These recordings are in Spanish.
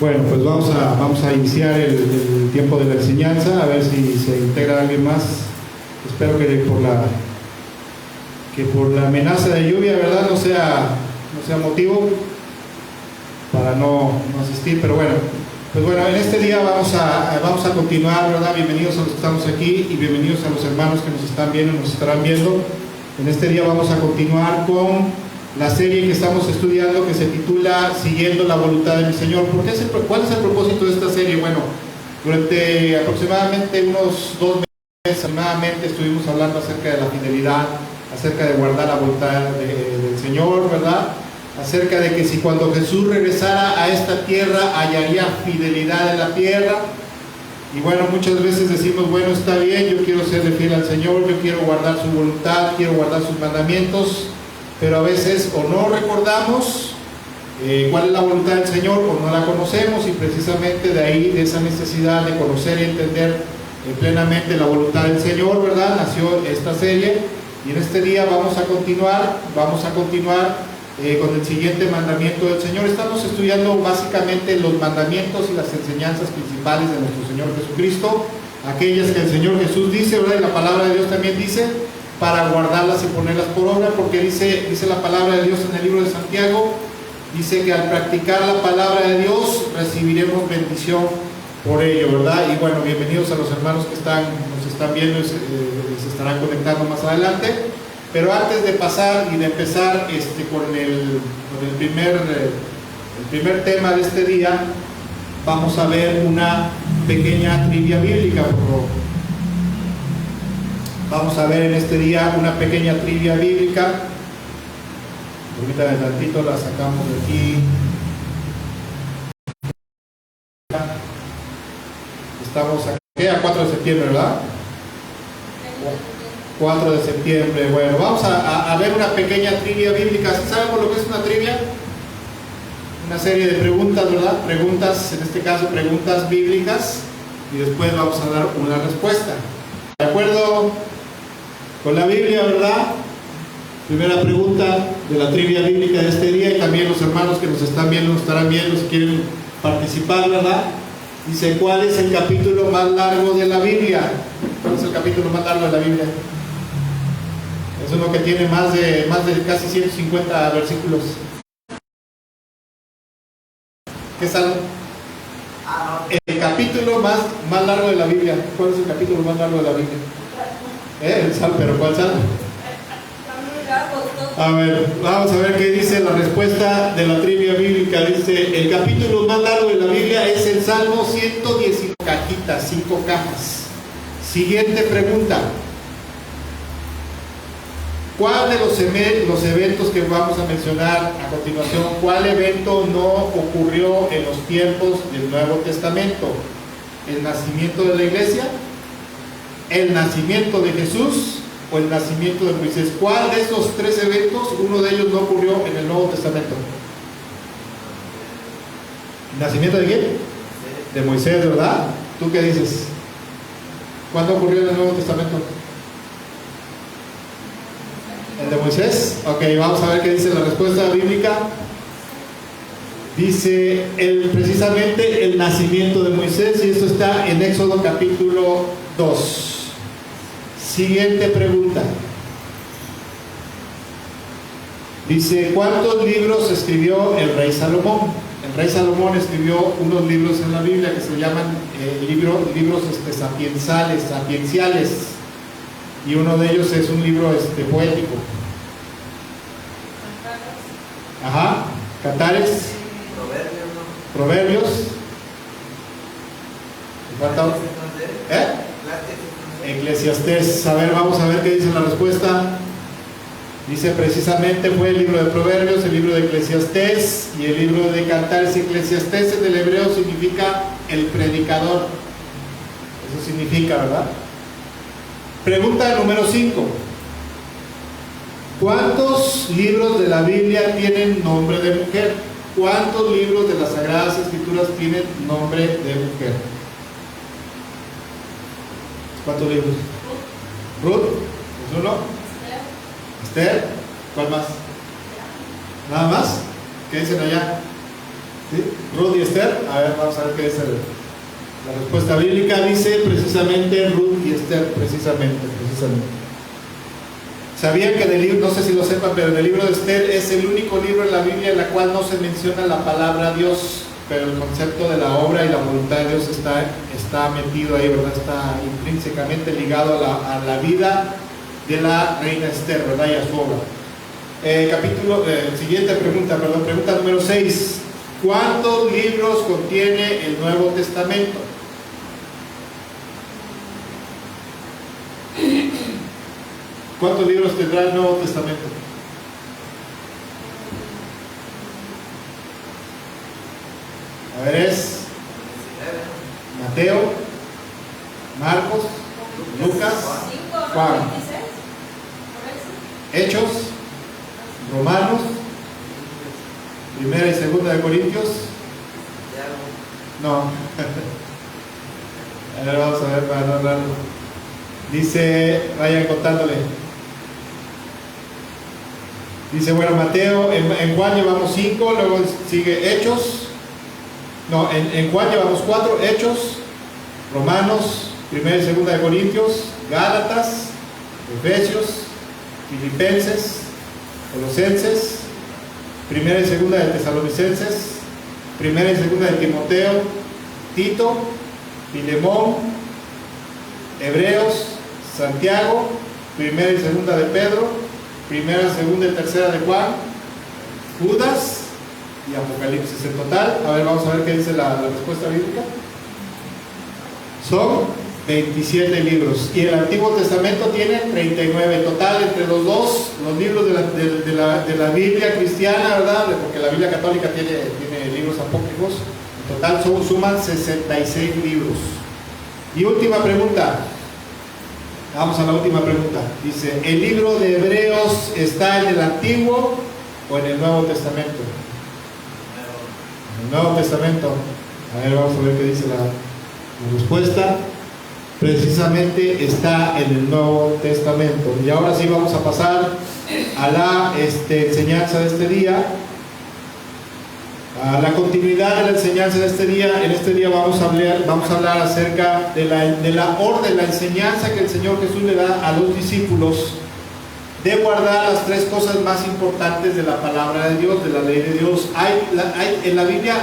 Bueno, pues vamos a iniciar el tiempo de la enseñanza, a ver si se integra alguien más. Espero que por la amenaza de lluvia, ¿verdad?, no sea motivo para no asistir, pero bueno. Pues bueno, en este día vamos a continuar, ¿verdad? Bienvenidos a los que estamos aquí y bienvenidos a los hermanos que nos están viendo y nos estarán viendo. En este día vamos a continuar con la serie que estamos estudiando, que se titula Siguiendo la voluntad de mi Señor. ¿Cuál es el propósito de esta serie? Bueno, durante aproximadamente unos 2 meses estuvimos hablando acerca de la fidelidad, acerca de guardar la voluntad del Señor, ¿verdad? Acerca de que si cuando Jesús regresara a esta tierra hallaría fidelidad en la tierra. Y bueno, muchas veces decimos, bueno, está bien, yo quiero serle fiel al Señor, yo quiero guardar su voluntad, quiero guardar sus mandamientos, pero a veces o no recordamos cuál es la voluntad del Señor o no la conocemos, y precisamente de ahí, de esa necesidad de conocer y entender plenamente la voluntad del Señor, ¿verdad?, nació esta serie. Y en este día vamos a continuar con el siguiente mandamiento del Señor. Estamos estudiando básicamente los mandamientos y las enseñanzas principales de nuestro Señor Jesucristo, aquellas que el Señor Jesús dice, ¿verdad?, y la palabra de Dios también dice, para guardarlas y ponerlas por obra, porque dice la palabra de Dios en el libro de Santiago, dice que al practicar la palabra de Dios recibiremos bendición por ello, ¿verdad? Y bueno, bienvenidos a los hermanos que nos están viendo y se estarán conectando más adelante. Pero antes de pasar y de empezar con el primer tema de este día, vamos a ver una pequeña trivia bíblica, por favor. Vamos a ver en este día una pequeña trivia bíblica. Permítanme tantito, la sacamos de aquí. Estamos aquí a 4 de septiembre, ¿verdad? 4 de septiembre. Bueno, vamos a ver una pequeña trivia bíblica. ¿Sabemos lo que es una trivia? Una serie de preguntas, ¿verdad? Preguntas, en este caso, preguntas bíblicas, y después vamos a dar una respuesta. ¿De acuerdo con la Biblia, verdad? Primera pregunta de la trivia bíblica de este día, y también los hermanos que nos están viendo, nos estarán viendo si quieren participar, ¿verdad? Dice, ¿cuál es el capítulo más largo de la Biblia? ¿Cuál es el capítulo más largo de la Biblia? Es uno que tiene más de casi 150 versículos. ¿Qué salmo? El capítulo más largo de la Biblia. ¿Cuál es el capítulo más largo de la Biblia? El salmo, pero ¿cuál salmo? A ver, vamos a ver qué dice la respuesta de la trivia bíblica. Dice, el capítulo más largo de la Biblia es el Salmo 119, cajitas, 5 cajas. Siguiente pregunta. ¿Cuál de los eventos que vamos a mencionar a continuación, cuál evento no ocurrió en los tiempos del Nuevo Testamento? ¿El nacimiento de la iglesia? ¿El nacimiento de Jesús? ¿O el nacimiento de Moisés? ¿Cuál de esos 3 eventos, uno de ellos no ocurrió en el Nuevo Testamento? ¿El nacimiento de quién? De Moisés, ¿verdad? ¿Tú qué dices? ¿Cuándo ocurrió en el Nuevo Testamento? ¿El de Moisés? Ok, vamos a ver qué dice la respuesta bíblica. Dice precisamente el nacimiento de Moisés, y esto está en Éxodo capítulo 2. Siguiente pregunta. Dice, ¿cuántos libros escribió el rey Salomón? El rey Salomón escribió unos libros en la Biblia que se llaman libros sapienciales, y uno de ellos es un libro poético. Ajá, Cantares, Proverbios. Eclesiastés. A ver, vamos a ver qué dice la respuesta. Dice, precisamente fue el libro de Proverbios, el libro de Eclesiastés y el libro de Cantares. Eclesiastés en el hebreo significa el predicador. Eso significa, ¿verdad? Pregunta número 5. ¿Cuántos libros de la Biblia tienen nombre de mujer? ¿Cuántos libros de las Sagradas Escrituras tienen nombre de mujer? ¿Cuántos libros? Ruth, ¿es uno? Esther, ¿cuál más? ¿Nada más? ¿Qué dicen allá? ¿Sí? Ruth y Esther. A ver, vamos a ver qué es la respuesta bíblica. Dice precisamente Ruth y Esther, precisamente. ¿Sabían que del libro, no sé si lo sepan, pero en el libro de Esther es el único libro en la Biblia en la cual no se menciona la palabra Dios, pero el concepto de la obra y la voluntad de Dios está metido ahí, ¿verdad? Está intrínsecamente ligado a la vida de la reina Esther, ¿verdad? Y a su obra. Siguiente pregunta, pregunta número 6. ¿Cuántos libros contiene el Nuevo Testamento? ¿Cuántos libros tendrá el Nuevo Testamento? A ver, es Mateo, Marcos, Lucas, Juan, Hechos, Romanos, Primera y Segunda de Corintios. No. A ver, vamos a ver para no hablar. Dice, vayan contándole. Dice, bueno, Mateo, en Juan llevamos 5, luego sigue Hechos. No, en Juan llevamos 4, Hechos, Romanos, Primera y Segunda de Corintios, Gálatas, Efesios, Filipenses, Colosenses, Primera y Segunda de Tesalonicenses, Primera y Segunda de Timoteo, Tito, Filemón, Hebreos, Santiago, Primera y Segunda de Pedro, Primera, Segunda y Tercera de Juan, Judas y Apocalipsis. En total, a ver, vamos a ver qué dice la respuesta bíblica. Son 27 libros y el Antiguo Testamento tiene 39 en total entre los dos, los libros de la Biblia cristiana, ¿verdad? Porque la Biblia católica tiene libros apócrifos. En total suman 66 libros. Y última pregunta. Vamos a la última pregunta. Dice, ¿el libro de Hebreos está en el Antiguo o en el Nuevo Testamento? En el Nuevo Testamento. A ver, vamos a ver qué dice la respuesta. Precisamente está en el Nuevo Testamento. Y ahora sí vamos a pasar a la enseñanza de este día. A la continuidad de la enseñanza de este día. En este día vamos a hablar acerca de la orden, la enseñanza que el Señor Jesús le da a los discípulos de guardar las 3 cosas más importantes de la palabra de Dios, de la ley de Dios. En la Biblia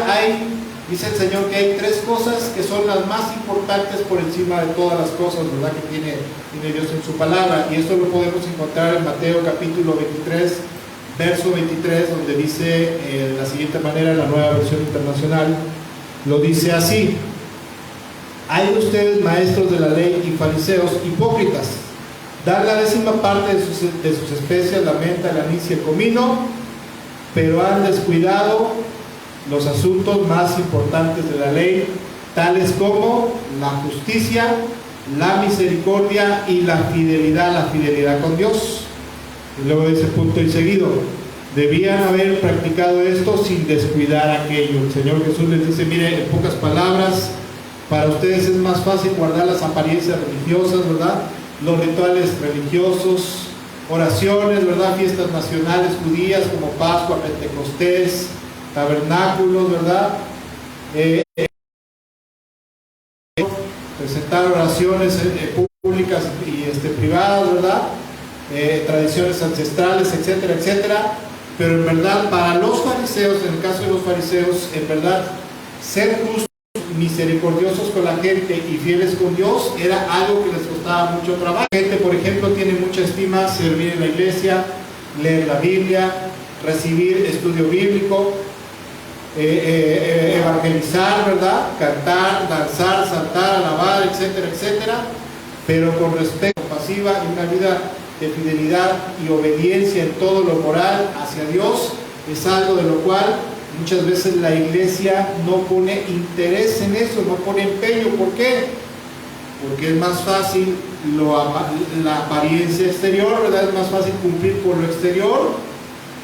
dice el Señor que hay 3 cosas que son las más importantes por encima de todas las cosas, ¿verdad? Que tiene Dios en su palabra. Y esto lo podemos encontrar en Mateo capítulo 23, verso 23, donde dice de la siguiente manera, en la Nueva Versión Internacional, lo dice así: hay de ustedes, maestros de la ley y fariseos, hipócritas, dan la 10ª parte de sus especias, la menta, el anís y el comino, pero han descuidado los asuntos más importantes de la ley, tales como la justicia, la misericordia y la fidelidad con Dios. Y luego dice punto y seguido: debían haber practicado esto sin descuidar aquello. El Señor Jesús les dice, mire, en pocas palabras, para ustedes es más fácil guardar las apariencias religiosas, ¿verdad? Los rituales religiosos, oraciones, ¿verdad? Fiestas nacionales judías como Pascua, Pentecostés, tabernáculos, ¿verdad? Presentar oraciones públicas y privadas, ¿verdad? Tradiciones ancestrales, etcétera, etcétera. Pero en verdad, para los fariseos, en el caso de los fariseos, en verdad, ser justos, misericordiosos con la gente y fieles con Dios era algo que les costaba mucho trabajo. La gente, por ejemplo, tiene mucha estima servir en la iglesia, leer la Biblia, recibir estudio bíblico, evangelizar, ¿verdad? Cantar, danzar, saltar, alabar, etcétera, etcétera. Pero con respeto, pasiva y una vida de fidelidad y obediencia en todo lo moral hacia Dios es algo de lo cual muchas veces la iglesia no pone interés en eso, no pone empeño. ¿Por qué? Porque es más fácil la apariencia exterior, ¿verdad? Es más fácil cumplir por lo exterior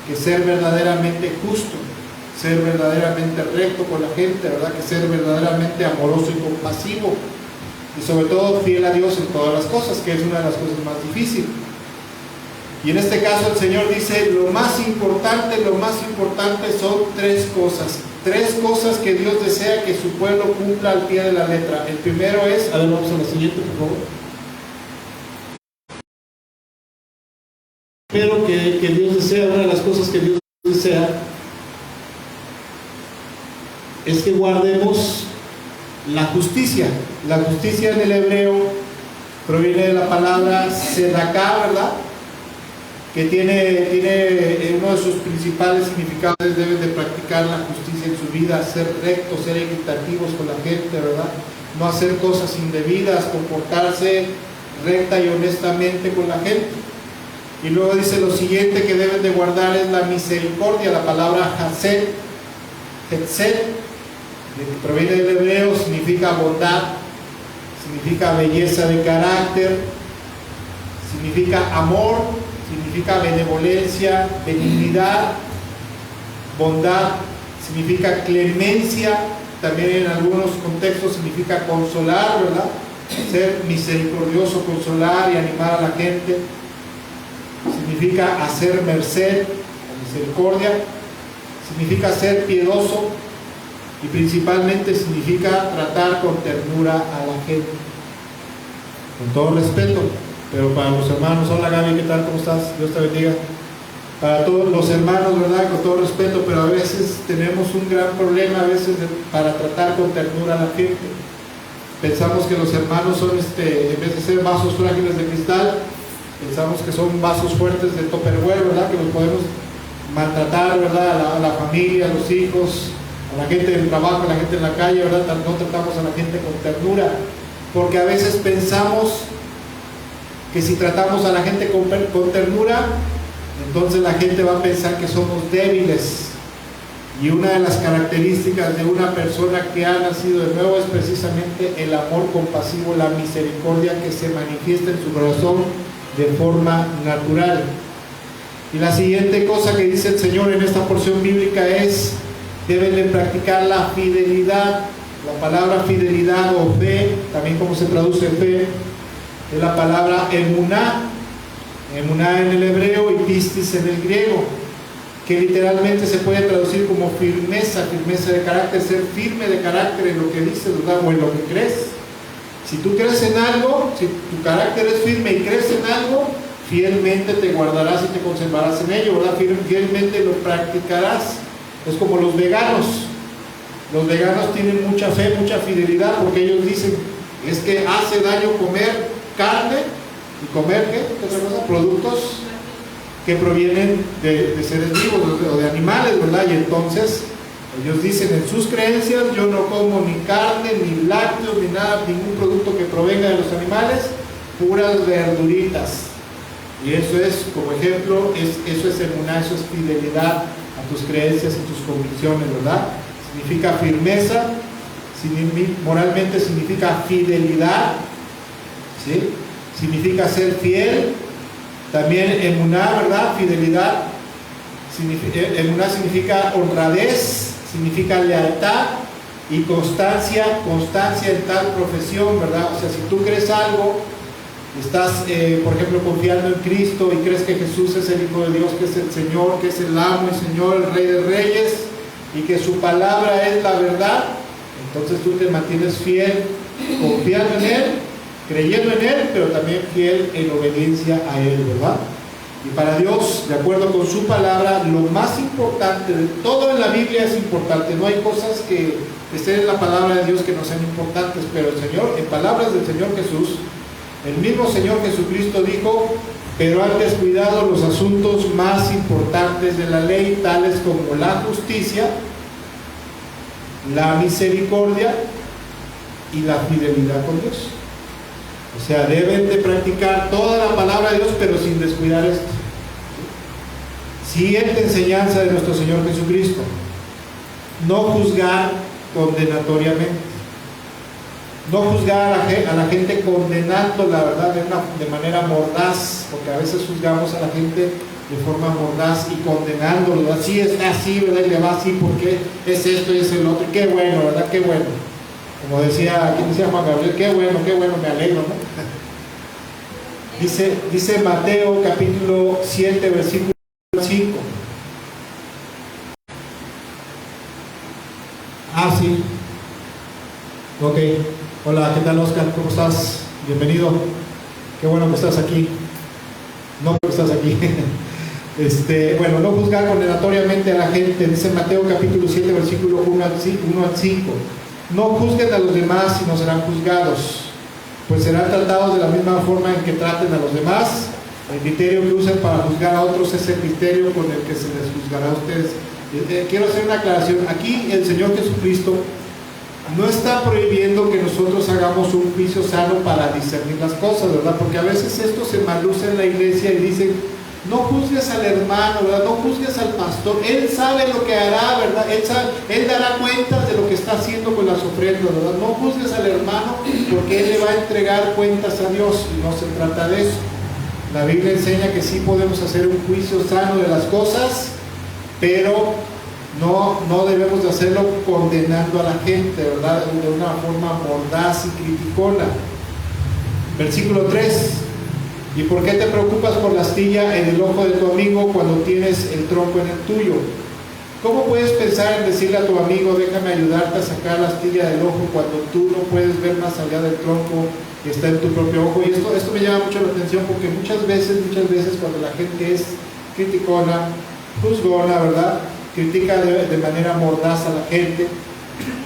que ser verdaderamente justo, ser verdaderamente recto con la gente, ¿verdad? Que ser verdaderamente amoroso y compasivo, y sobre todo fiel a Dios en todas las cosas, que es una de las cosas más difíciles. Y en este caso el Señor dice, lo más importante son 3 cosas. 3 cosas que Dios desea que su pueblo cumpla al pie de la letra. El primero es, a ver, vamos a la siguiente, por favor. Pero que Dios desea, una de las cosas que Dios desea es que guardemos la justicia. La justicia en el hebreo proviene de la palabra sedaká, ¿verdad? Que tiene uno de sus principales significados, deben de practicar la justicia en su vida, ser rectos, ser equitativos con la gente, ¿verdad? No hacer cosas indebidas, comportarse recta y honestamente con la gente. Y luego dice lo siguiente que deben de guardar es la misericordia, la palabra hesed, que proviene del hebreo, significa bondad, significa belleza de carácter, significa amor, significa benevolencia, benignidad, bondad, significa clemencia, también en algunos contextos significa consolar, ¿verdad? Ser misericordioso, consolar y animar a la gente. Significa hacer merced o misericordia, significa ser piedoso y principalmente significa tratar con ternura a la gente, con todo respeto. Pero para los hermanos, hola Gaby, ¿qué tal? ¿Cómo estás? Dios te bendiga. Para todos los hermanos, ¿verdad? Con todo respeto, pero a veces tenemos un gran problema, a veces para tratar con ternura a la gente. Pensamos que los hermanos son, en vez de ser vasos frágiles de cristal, pensamos que son vasos fuertes de Tupperware, ¿verdad? Que los podemos maltratar, ¿verdad? A la familia, a los hijos, a la gente del trabajo, a la gente en la calle, ¿verdad? No tratamos a la gente con ternura, porque a veces pensamos que si tratamos a la gente con ternura, entonces la gente va a pensar que somos débiles. Y una de las características de una persona que ha nacido de nuevo es precisamente el amor compasivo, la misericordia que se manifiesta en su corazón de forma natural. Y la siguiente cosa que dice el Señor en esta porción bíblica es: deben de practicar la fidelidad. La palabra fidelidad o fe, también como se traduce fe, es la palabra emuná en el hebreo y pistis en el griego, que literalmente se puede traducir como firmeza de carácter, ser firme de carácter en lo que dices, ¿verdad? O en lo que crees. Si tú crees en algo, si tu carácter es firme y crees en algo, fielmente te guardarás y te conservarás en ello, ¿verdad? Fielmente lo practicarás. Es como los veganos. Los veganos tienen mucha fe, mucha fidelidad, porque ellos dicen, es que hace daño comer carne y comer ¿qué otra cosa? Productos que provienen de seres vivos o de animales, ¿verdad? Y entonces ellos dicen en sus creencias: yo no como ni carne, ni lácteos, ni nada, ningún producto que provenga de los animales, puras verduritas. Y eso es, como ejemplo, eso es emuná, eso es fidelidad a tus creencias y tus convicciones, ¿verdad? Significa firmeza, moralmente significa fidelidad, ¿sí? Significa ser fiel. También emuná, ¿verdad? Fidelidad. Emuná significa honradez, significa lealtad y constancia en tal profesión, ¿verdad? O sea, si tú crees algo, estás, por ejemplo, confiando en Cristo y crees que Jesús es el Hijo de Dios, que es el Señor, que es el amo y Señor, el Rey de Reyes, y que su palabra es la verdad, entonces tú te mantienes fiel, confiando en Él, creyendo en Él, pero también fiel en obediencia a Él, ¿verdad? Y para Dios, de acuerdo con su palabra, lo más importante de todo en la Biblia es importante. No hay cosas que estén en la palabra de Dios que no sean importantes, pero el Señor, en palabras del Señor Jesús, el mismo Señor Jesucristo dijo: pero han descuidado los asuntos más importantes de la ley, tales como la justicia, la misericordia y la fidelidad con Dios. O sea, deben de practicar toda la palabra de Dios, pero sin descuidar esto. Siguiente enseñanza de nuestro Señor Jesucristo: no juzgar condenatoriamente. No juzgar a la gente condenando, la verdad, de manera mordaz, porque a veces juzgamos a la gente de forma mordaz y condenándolo. Así es, así, ¿verdad? Y le va así porque es esto y es el otro. Qué bueno, ¿verdad? Qué bueno. Como decía, ¿quién decía Juan Gabriel? Qué bueno, me alegro, ¿no? Dice Mateo capítulo 7, versículo 5. Ok, hola, ¿qué tal, Oscar? ¿Cómo estás? Bienvenido. Qué bueno que estás aquí. No porque estás aquí. Bueno, no juzgar condenatoriamente a la gente, dice Mateo capítulo 7, versículo 1 al 5. No juzguen a los demás y no serán juzgados, pues serán tratados de la misma forma en que traten a los demás. El criterio que usen para juzgar a otros es el criterio con el que se les juzgará a ustedes. Quiero hacer una aclaración. Aquí el Señor Jesucristo no está prohibiendo que nosotros hagamos un juicio sano para discernir las cosas, ¿verdad? Porque a veces esto se maluce en la iglesia y dicen, no juzgues al hermano, ¿verdad? No juzgues al pastor, él sabe lo que hará, ¿verdad? Él dará cuentas de lo que está haciendo con las ofrendas, ¿verdad? No juzgues al hermano porque él le va a entregar cuentas a Dios, y no se trata de eso. La Biblia enseña que sí podemos hacer un juicio sano de las cosas, pero no debemos de hacerlo condenando a la gente, ¿verdad? De una forma mordaz y criticona. Versículo 3. ¿Y por qué te preocupas por la astilla en el ojo de tu amigo cuando tienes el tronco en el tuyo? ¿Cómo puedes pensar en decirle a tu amigo, déjame ayudarte a sacar la astilla del ojo cuando tú no puedes ver más allá del tronco que está en tu propio ojo? Y esto me llama mucho la atención porque muchas veces cuando la gente es criticona, juzgona, ¿verdad? Critica de manera mordaz a la gente,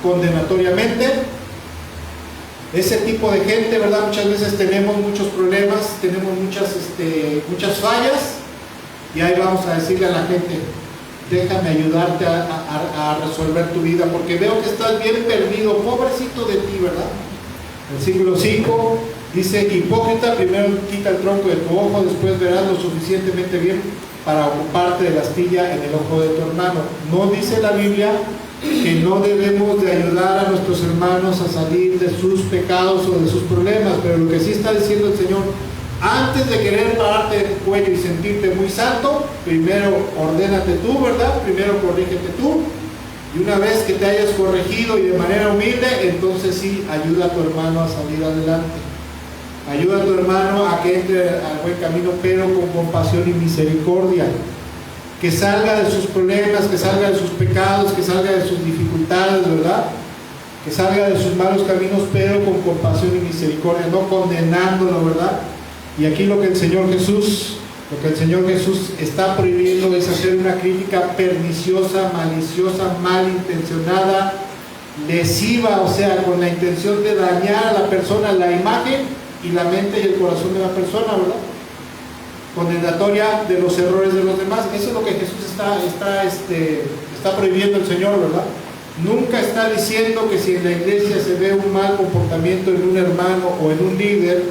condenatoriamente. Ese tipo de gente, ¿verdad? Muchas veces tenemos muchos problemas, tenemos muchas fallas, y ahí vamos a decirle a la gente, déjame ayudarte a resolver tu vida, porque veo que estás bien perdido, pobrecito de ti, ¿verdad? Versículo 5 dice, hipócrita, primero quita el tronco de tu ojo, después verás lo suficientemente bien para ocuparte de la astilla en el ojo de tu hermano. No dice la Biblia que no debemos de ayudar a nuestros hermanos a salir de sus pecados o de sus problemas, pero lo que sí está diciendo el Señor, antes de querer pararte el cuello y sentirte muy santo, primero ordénate tú, ¿verdad? Primero corrígete tú, y una vez que te hayas corregido y de manera humilde, entonces sí, ayuda a tu hermano a salir adelante. Ayuda a tu hermano a que entre al buen camino, pero con compasión y misericordia. Que salga de sus problemas, que salga de sus pecados, que salga de sus dificultades, ¿verdad? Que salga de sus malos caminos, pero con compasión y misericordia, no condenándolo, ¿verdad? Y aquí lo que el Señor Jesús está prohibiendo es hacer una crítica perniciosa, maliciosa, malintencionada, lesiva, o sea, con la intención de dañar a la persona, la imagen y la mente y el corazón de la persona, ¿verdad? Condenatoria de los errores de los demás. Eso es lo que Jesús está prohibiendo el Señor, ¿verdad? Nunca está diciendo que si en la iglesia se ve un mal comportamiento en un hermano o en un líder,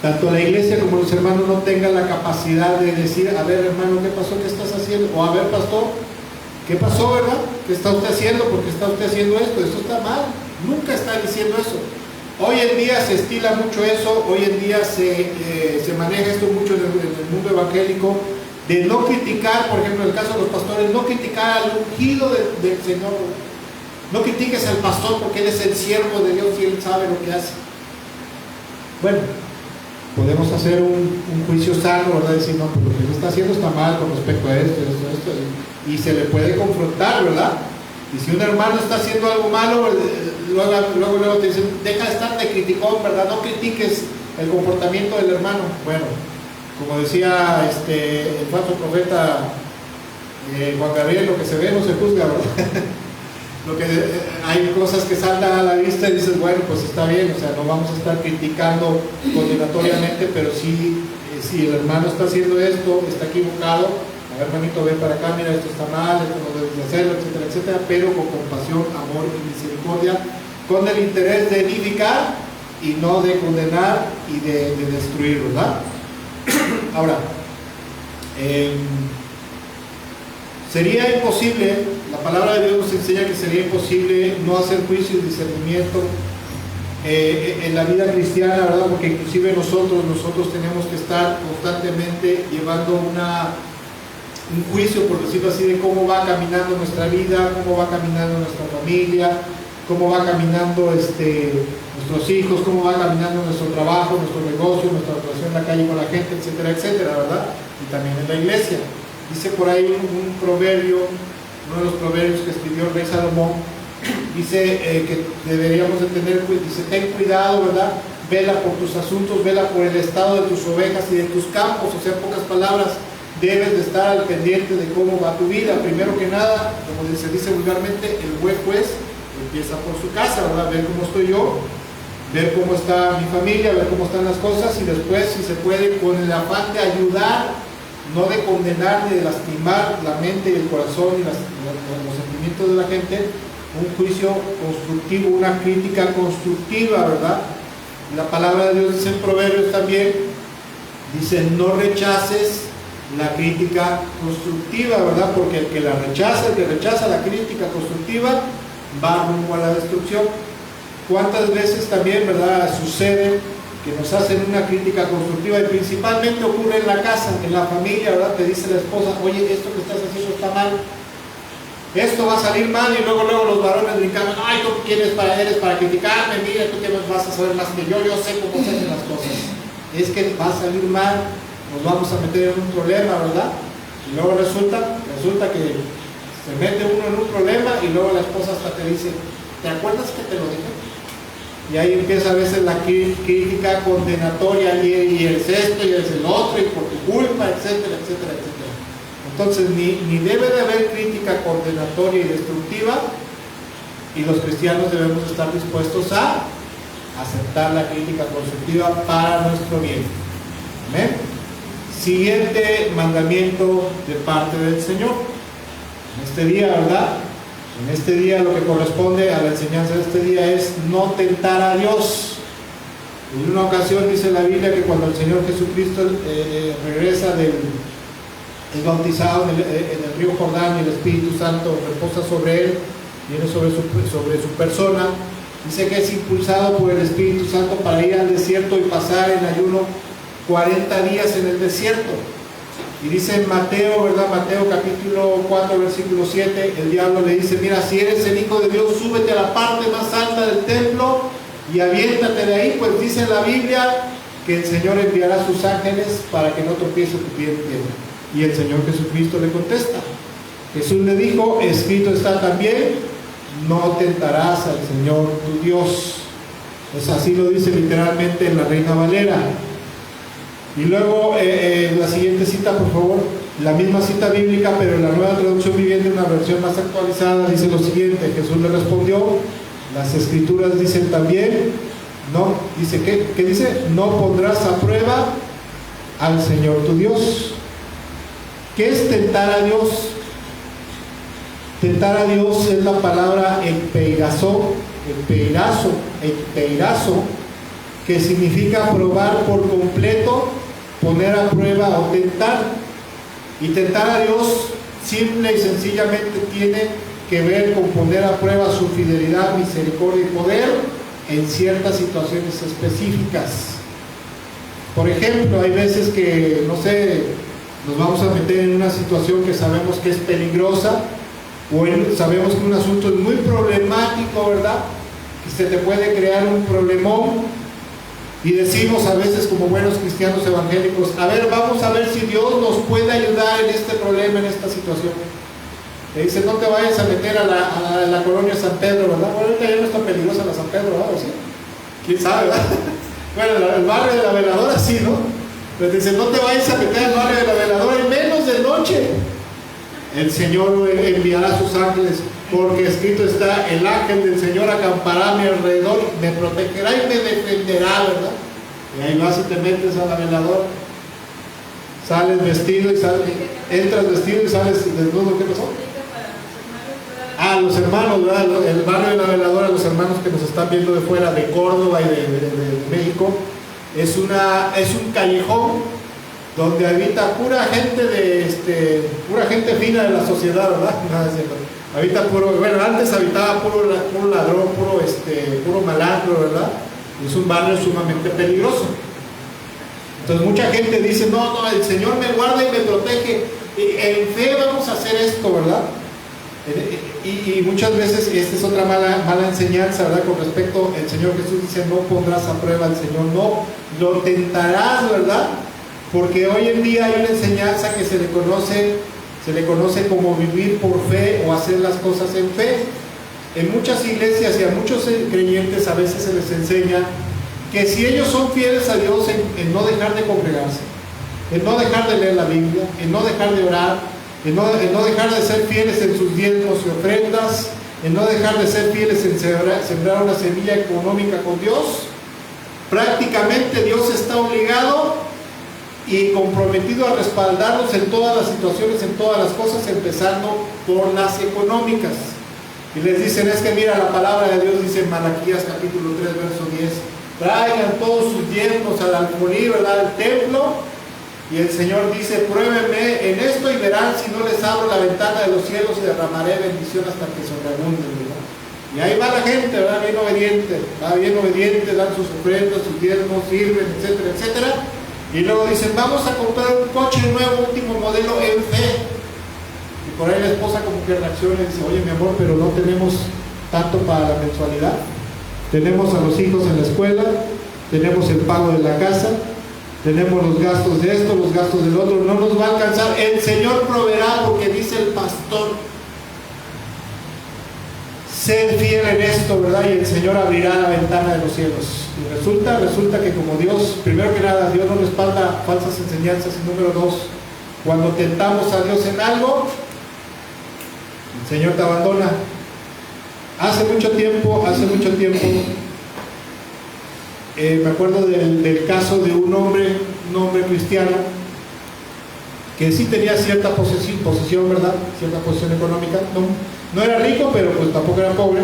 tanto la iglesia como los hermanos no tengan la capacidad de decir, a ver, hermano, ¿qué pasó? ¿Qué estás haciendo? O a ver, pastor, ¿qué pasó, verdad? ¿Qué está usted haciendo? ¿Por qué está usted haciendo esto? Esto está mal. Nunca está diciendo eso. Hoy en día se estila mucho eso, hoy en día se maneja esto mucho en el mundo evangélico, de no criticar, por ejemplo, en el caso de los pastores, no criticar al ungido del Señor. No critiques al pastor porque él es el siervo de Dios y él sabe lo que hace. Bueno, podemos hacer un juicio sano, ¿verdad? Decir, no, pues lo que él está haciendo está mal con respecto a esto, y se le puede confrontar, ¿verdad? Y si un hermano está haciendo algo malo, luego te dicen, deja de estar de criticón, ¿verdad? No critiques el comportamiento del hermano. Bueno, como decía el falso profeta Juan Gabriel, lo que se ve no se juzga, ¿verdad? Hay cosas que saltan a la vista y dices, bueno, pues está bien, o sea, no vamos a estar criticando condenatoriamente, pero sí, si el hermano está haciendo esto, está equivocado, a ver, hermanito, ven para acá, mira, esto está mal, esto no debes de hacerlo, etcétera, etcétera, pero con compasión, amor y misericordia, con el interés de edificar y no de condenar y de destruir, ¿verdad? Ahora, sería imposible, la palabra de Dios nos enseña que sería imposible no hacer juicio y discernimiento en la vida cristiana, ¿verdad? Porque inclusive nosotros tenemos que estar constantemente llevando un juicio, por decirlo así, de cómo va caminando nuestra vida, cómo va caminando nuestra familia, cómo va caminando nuestros hijos, cómo va caminando nuestro trabajo, nuestro negocio, nuestra relación en la calle con la gente, etcétera, etcétera, ¿verdad? Y también en la iglesia. Dice por ahí un proverbio, uno de los proverbios que escribió el rey Salomón, dice que deberíamos de tener, dice, ten cuidado, ¿verdad? Vela por tus asuntos, vela por el estado de tus ovejas y de tus campos. O sea, en pocas palabras, debes de estar al pendiente de cómo va tu vida. Primero que nada, como se dice vulgarmente, el buen juez empieza por su casa, ¿verdad? Ver cómo estoy yo, ver cómo está mi familia, ver cómo están las cosas, y después, si se puede, con el afán de ayudar, no de condenar ni de lastimar la mente y el corazón y los sentimientos de la gente, un juicio constructivo, una crítica constructiva, ¿verdad? La palabra de Dios dice en Proverbios también, dice, no rechaces la crítica constructiva, ¿verdad? Porque el que la rechaza, el que rechaza la crítica constructiva, va rumbo a la destrucción. ¿Cuántas veces también, verdad, sucede que nos hacen una crítica constructiva, y principalmente ocurre en la casa, en la familia, ¿verdad? Te dice la esposa, oye, esto que estás haciendo está mal, esto va a salir mal, y luego los varones brincan, ay, tú eres para criticarme, mira, tú que vas a saber más que yo sé cómo se hacen las cosas. Es que va a salir mal, nos vamos a meter en un problema, ¿verdad? Y luego resulta que se mete uno en un problema, y luego la esposa hasta te dice, ¿te acuerdas que te lo dije? Y ahí empieza a veces la crítica condenatoria, y es esto, y es el otro, y por tu culpa, etcétera, etcétera, etcétera. Entonces, ni debe de haber crítica condenatoria y destructiva, y los cristianos debemos estar dispuestos a aceptar la crítica constructiva para nuestro bien. ¿Amén? Siguiente mandamiento de parte del Señor. En este día, ¿verdad? En este día lo que corresponde a la enseñanza de este día es no tentar a Dios. En una ocasión dice la Biblia que cuando el Señor Jesucristo regresa es bautizado en el río Jordán, y el Espíritu Santo reposa sobre él, viene sobre su persona, dice que es impulsado por el Espíritu Santo para ir al desierto y pasar en ayuno 40 días en el desierto. Y dice en Mateo, ¿verdad? Mateo capítulo 4, versículo 7, el diablo le dice, mira, si eres el Hijo de Dios, súbete a la parte más alta del templo y aviéntate de ahí, pues dice la Biblia que el Señor enviará a sus ángeles para que no tropiece tu pie en piedra. Y el Señor Jesucristo le contesta. Jesús le dijo, escrito está también, no tentarás al Señor tu Dios. Pues así lo dice literalmente en la Reina Valera. Y luego la siguiente cita, por favor, la misma cita bíblica, pero en la Nueva Traducción Viviente, una versión más actualizada, dice lo siguiente: Jesús le respondió, las Escrituras dicen también, no, dice, ¿qué dice? No pondrás a prueba al Señor tu Dios. ¿Qué es tentar a Dios? Tentar a Dios es la palabra empeirazo, que significa probar por completo, poner a prueba o tentar. Y tentar a Dios simple y sencillamente tiene que ver con poner a prueba su fidelidad, misericordia y poder en ciertas situaciones específicas. Por ejemplo, hay veces que, no sé, nos vamos a meter en una situación que sabemos que es peligrosa, o sabemos que un asunto es muy problemático, ¿verdad? Que se te puede crear un problemón, y decimos a veces como buenos cristianos evangélicos, a ver, vamos a ver si Dios nos puede ayudar en este problema, en esta situación. Te dice, no te vayas a meter a la colonia San Pedro, ¿verdad? Bueno, ahorita ya no está peligrosa la San Pedro, ¿verdad? ¿O sí? ¿Quién sabe, verdad? Bueno, el barrio de la Veladora sí, ¿no? Pero te dice, no te vayas a meter al barrio de la Veladora en menos de noche. El Señor enviará a sus ángeles, porque escrito está, el ángel del Señor acampará a mi alrededor, me protegerá y me defenderá, ¿verdad? Y ahí vas y te metes a la Veladora, sales vestido y entras vestido y sales desnudo. ¿Qué pasó? Los hermanos, ¿verdad? El barrio de la Veladora, los hermanos que nos están viendo de fuera, de Córdoba y de México, es un callejón donde habita pura gente fina de la sociedad, ¿verdad? Nada, habita antes habitaba puro ladrón, puro malandro, ¿verdad? Es un barrio sumamente peligroso. Entonces mucha gente dice, no, el Señor me guarda y me protege, en fe vamos a hacer esto, ¿verdad? Y muchas veces esta es otra mala enseñanza, ¿verdad? Con respecto, el Señor Jesús dice, no pondrás a prueba al Señor, no lo tentarás, ¿verdad? Porque hoy en día hay una enseñanza que se le conoce como vivir por fe o hacer las cosas en fe. en muchas iglesias y a muchos creyentes a veces se les enseña que si ellos son fieles a Dios en no dejar de congregarse, en no dejar de leer la Biblia, en no dejar de orar, en no dejar de ser fieles en sus diezmos y ofrendas, en no dejar de ser fieles en sembrar una semilla económica con Dios, prácticamente Dios está obligado y comprometido a respaldarlos en todas las situaciones, en todas las cosas, empezando por las económicas. Y les dicen, es que mira, la palabra de Dios dice en Malaquías capítulo 3, verso 10, traigan todos sus diezmos al alfolí, ¿verdad?, al templo. Y el Señor dice, pruébenme en esto y verán si no les abro la ventana de los cielos y derramaré bendición hasta que sobreabunden, ¿verdad? Y ahí va la gente, ¿verdad?, bien obediente, dan sus ofrendas, sus diezmos, sirven, etcétera, etcétera. Y luego dicen, vamos a comprar un coche nuevo, último modelo en fe. Y por ahí la esposa como que reacciona y dice, oye mi amor, pero no tenemos tanto para la mensualidad. Tenemos a los hijos en la escuela, tenemos el pago de la casa, tenemos los gastos de esto, los gastos del otro, no nos va a alcanzar. El Señor proveerá, porque dice el pastor, sed fiel en esto, ¿verdad? Y el Señor abrirá la ventana de los cielos. Y resulta que como Dios, primero que nada, Dios no respalda falsas enseñanzas. Y número dos, cuando tentamos a Dios en algo, el Señor te abandona. Hace mucho tiempo, me acuerdo del caso de un hombre cristiano, que sí tenía cierta posición, ¿verdad? Cierta posición económica. No era rico, pero pues tampoco era pobre.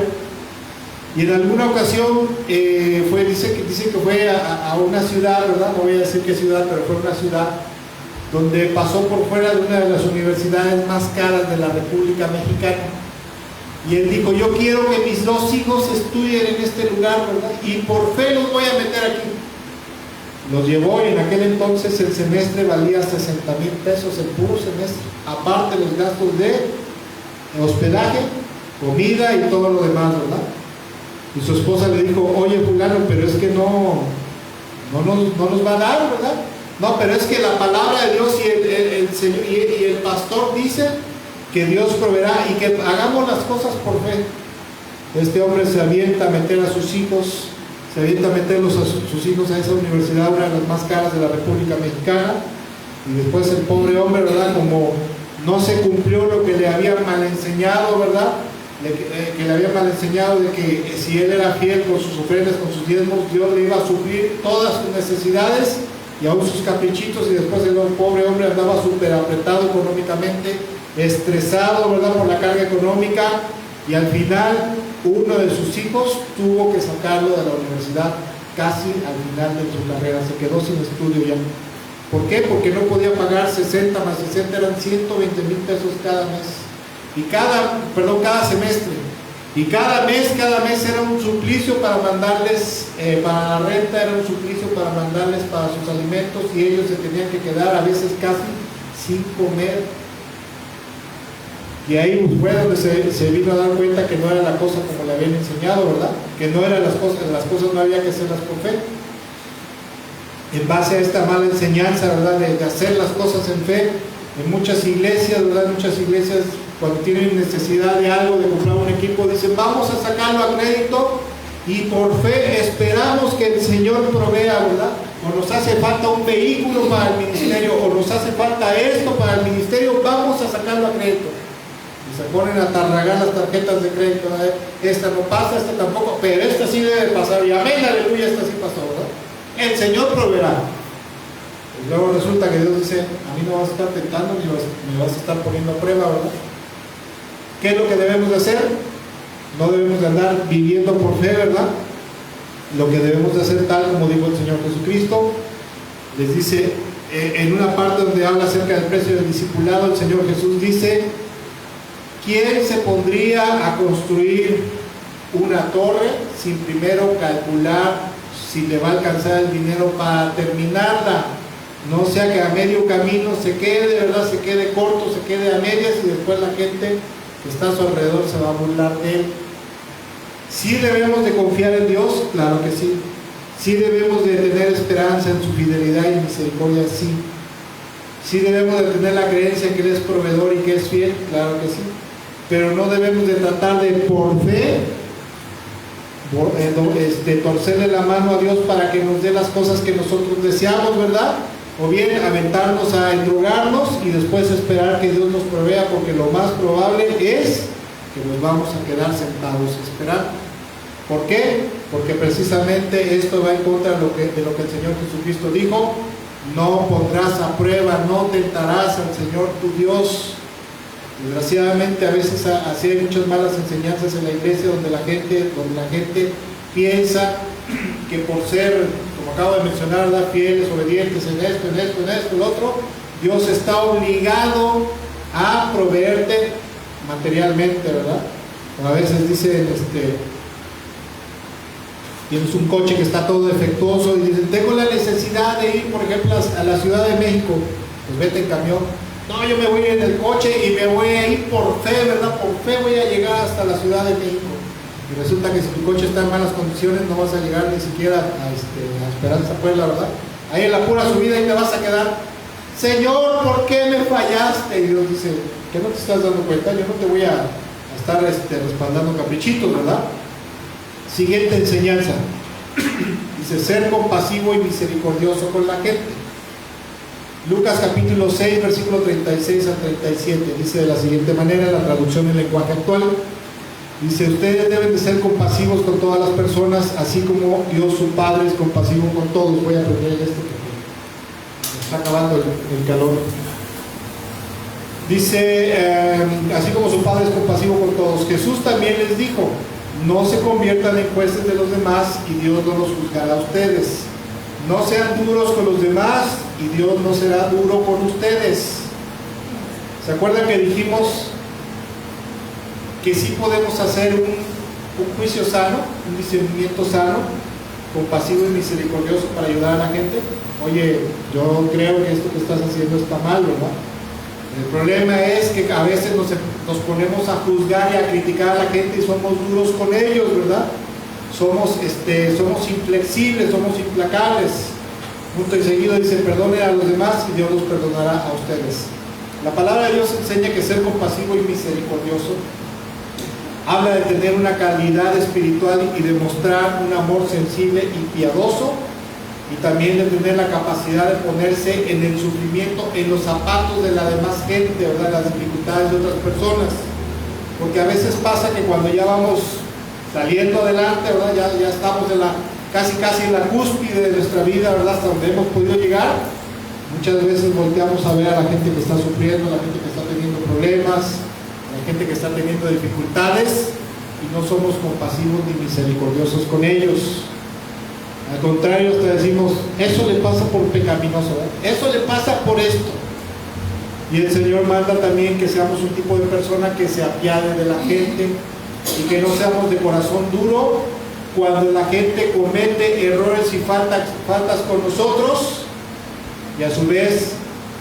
Y en alguna ocasión dice que fue a una ciudad, ¿verdad? No voy a decir qué ciudad, pero fue una ciudad donde pasó por fuera de una de las universidades más caras de la República Mexicana. Y él dijo, yo quiero que mis dos hijos estudien en este lugar, ¿verdad? Y por fe los voy a meter aquí. Los llevó y en aquel entonces el semestre valía 60,000 pesos el puro semestre, aparte los gastos de hospedaje, comida y todo lo demás, ¿verdad? Y su esposa le dijo, oye fulano, pero es que no nos va a dar, ¿verdad? No, pero es que la palabra de Dios y el pastor dice que Dios proveerá y que hagamos las cosas por fe. Este hombre se avienta a meter a sus hijos, sus hijos a esa universidad, una de las más caras de la República Mexicana, y después el pobre hombre, ¿verdad?, como no se cumplió lo que le habían mal enseñado, ¿verdad?, que le habían mal enseñado de que si él era fiel con sus ofrendas, con sus diezmos, Dios le iba a suplir todas sus necesidades y aún sus caprichitos, y después el pobre hombre andaba súper apretado económicamente, estresado, ¿verdad?, por la carga económica, y al final uno de sus hijos tuvo que sacarlo de la universidad casi al final de su carrera, se quedó sin estudio ya. ¿Por qué? Porque no podía pagar 60 más 60, eran 120,000 pesos cada mes, y cada semestre, y cada mes era un suplicio para mandarles, para la renta, era un suplicio para mandarles para sus alimentos, y ellos se tenían que quedar a veces casi sin comer. Y ahí fue donde se vino a dar cuenta que no era la cosa como le habían enseñado, ¿verdad? Que no eran las cosas no había que hacerlas por fe. En base a esta mala enseñanza, ¿verdad?, de hacer las cosas en fe, en muchas iglesias, ¿verdad?, cuando tienen necesidad de algo, de comprar un equipo, dicen, vamos a sacarlo a crédito y por fe esperamos que el Señor provea, ¿verdad? O nos hace falta un vehículo para el ministerio, o nos hace falta esto para el ministerio, vamos a sacarlo a crédito. Y se ponen a tarragar las tarjetas de crédito, ¿verdad? Esta no pasa, esta tampoco, pero esta sí debe pasar, y amén, aleluya, esta sí pasó, ¿verdad? El Señor proveerá. Y luego resulta que Dios dice, a mí no vas a estar tentando, ni me vas a estar poniendo a prueba, ¿verdad? ¿Qué es lo que debemos de hacer? No debemos de andar viviendo por fe, ¿verdad? Lo que debemos de hacer, tal como dijo el Señor Jesucristo, les dice, en una parte donde habla acerca del precio del discipulado, el Señor Jesús dice, ¿quién se pondría a construir una torre sin primero calcular si le va a alcanzar el dinero para terminarla? No sea que a medio camino se quede, ¿verdad?, se quede corto, se quede a medias, y después la gente que está a su alrededor se va a burlar de él. ¿Sí debemos de confiar en Dios? Claro que sí. ¿Sí debemos de tener esperanza en su fidelidad y misericordia? Sí. ¿Sí debemos de tener la creencia que Él es proveedor y que es fiel? Claro que sí. pero no debemos de tratar de por fe torcerle la mano a Dios para que nos dé las cosas que nosotros deseamos, ¿verdad? O bien aventarnos a endrogarnos y después esperar que Dios nos provea, porque lo más probable es que nos vamos a quedar sentados esperando. ¿Por qué? Porque precisamente esto va en contra de lo que el Señor Jesucristo dijo: no pondrás a prueba, no tentarás al Señor tu Dios. Desgraciadamente a veces así hay muchas malas enseñanzas en la iglesia, donde la gente piensa que por ser, como acabo de mencionar, fieles, obedientes en esto, el otro, Dios está obligado a proveerte materialmente, ¿verdad? O a veces dicen, tienes un coche que está todo defectuoso y dicen, tengo la necesidad de ir, por ejemplo, a la Ciudad de México. Pues vete en camión. No, yo me voy en el coche y me voy a ir por fe, ¿verdad? Por fe voy a llegar hasta la Ciudad de México. Y resulta que si tu coche está en malas condiciones no vas a llegar ni siquiera a Esperanza Puebla, ¿verdad? Ahí en la pura subida y te vas a quedar, Señor, ¿por qué me fallaste? Y Dios dice, ¿qué no te estás dando cuenta? Yo no te voy a estar respaldando caprichitos, ¿verdad? Siguiente enseñanza. Dice, ser compasivo y misericordioso con la gente. Lucas capítulo 6, versículo 36 al 37, dice de la siguiente manera, la traducción en lenguaje actual. Dice, ustedes deben de ser compasivos con todas las personas, así como Dios su Padre es compasivo con todos. Voy a poner esto porque me está acabando el calor. Dice, así como su Padre es compasivo con todos. Jesús también les dijo, no se conviertan en jueces de los demás y Dios no los juzgará a ustedes. No sean duros con los demás y Dios no será duro con ustedes. ¿Se acuerdan que dijimos que sí podemos hacer un juicio sano, un discernimiento sano, compasivo y misericordioso para ayudar a la gente? Oye, yo creo que esto que estás haciendo está mal, ¿verdad? El problema es que a veces nos ponemos a juzgar y a criticar a la gente y somos duros con ellos, ¿verdad? Somos inflexibles, somos implacables. Punto y seguido dice, perdonen a los demás y Dios los perdonará a ustedes. La palabra de Dios enseña que ser compasivo y misericordioso habla de tener una calidad espiritual y demostrar un amor sensible y piadoso, y también de tener la capacidad de ponerse en el sufrimiento, en los zapatos de la demás gente, ¿verdad? Las dificultades de otras personas. Porque a veces pasa que cuando ya vamos saliendo adelante, ¿verdad? Ya estamos casi en la cúspide de nuestra vida, ¿verdad? Hasta donde hemos podido llegar. Muchas veces volteamos a ver a la gente que está sufriendo, a la gente que está teniendo problemas, a la gente que está teniendo dificultades, y no somos compasivos ni misericordiosos con ellos. Al contrario, te decimos, eso le pasa por pecaminoso, ¿verdad? Eso le pasa por esto. Y el Señor manda también que seamos un tipo de persona que se apiade de la gente y que no seamos de corazón duro cuando la gente comete errores y faltas con nosotros, y a su vez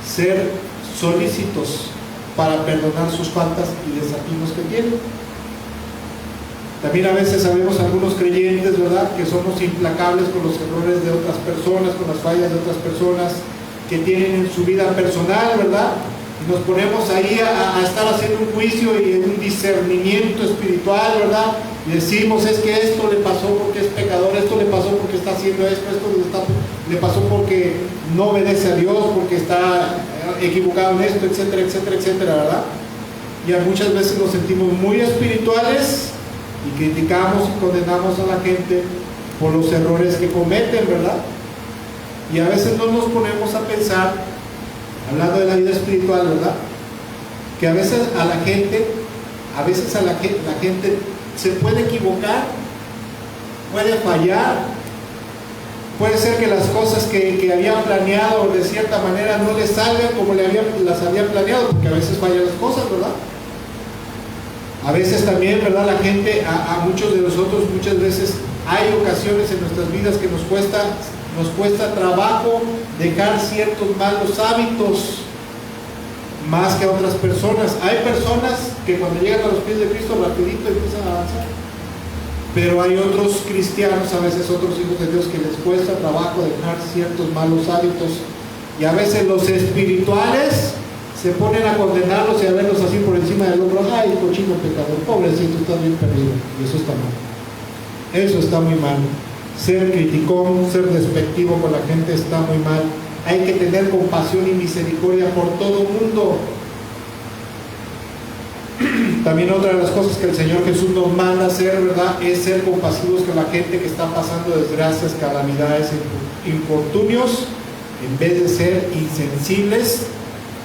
ser solícitos para perdonar sus faltas y desatinos que tienen. También a veces sabemos algunos creyentes, ¿verdad?, que somos implacables con los errores de otras personas, con las fallas de otras personas que tienen en su vida personal, ¿verdad? Y nos ponemos ahí a estar haciendo un juicio y un discernimiento espiritual, ¿verdad? Y decimos, es que esto le pasó porque es pecador, esto le pasó porque está haciendo esto le pasó porque no obedece a Dios, porque está equivocado en esto, etcétera, etcétera, etcétera, ¿verdad? Y muchas veces nos sentimos muy espirituales y criticamos y condenamos a la gente por los errores que cometen, ¿verdad? Y a veces no nos ponemos a pensar, hablando de la vida espiritual, ¿verdad?, que a veces la gente se puede equivocar, puede fallar, puede ser que las cosas que habían planeado de cierta manera no les salgan como las habían planeado, porque a veces fallan las cosas, ¿verdad? A veces también, ¿verdad?, la gente, a muchos de nosotros, muchas veces hay ocasiones en nuestras vidas que nos cuesta trabajo dejar ciertos malos hábitos más que a otras personas. Hay personas que cuando llegan a los pies de Cristo rapidito empiezan a avanzar, pero hay otros cristianos, a veces otros hijos de Dios, que les cuesta trabajo dejar ciertos malos hábitos, y a veces los espirituales se ponen a condenarlos y a verlos así por encima del hombro. Ay, cochino pecador, pobrecito, estás bien perdido. Y eso está mal. Eso está muy mal. Ser criticón, ser despectivo con la gente está muy mal. Hay que tener compasión y misericordia por todo el mundo. También otra de las cosas que el Señor Jesús nos manda hacer, ¿verdad?, es ser compasivos con la gente que está pasando desgracias, calamidades, infortunios, en vez de ser insensibles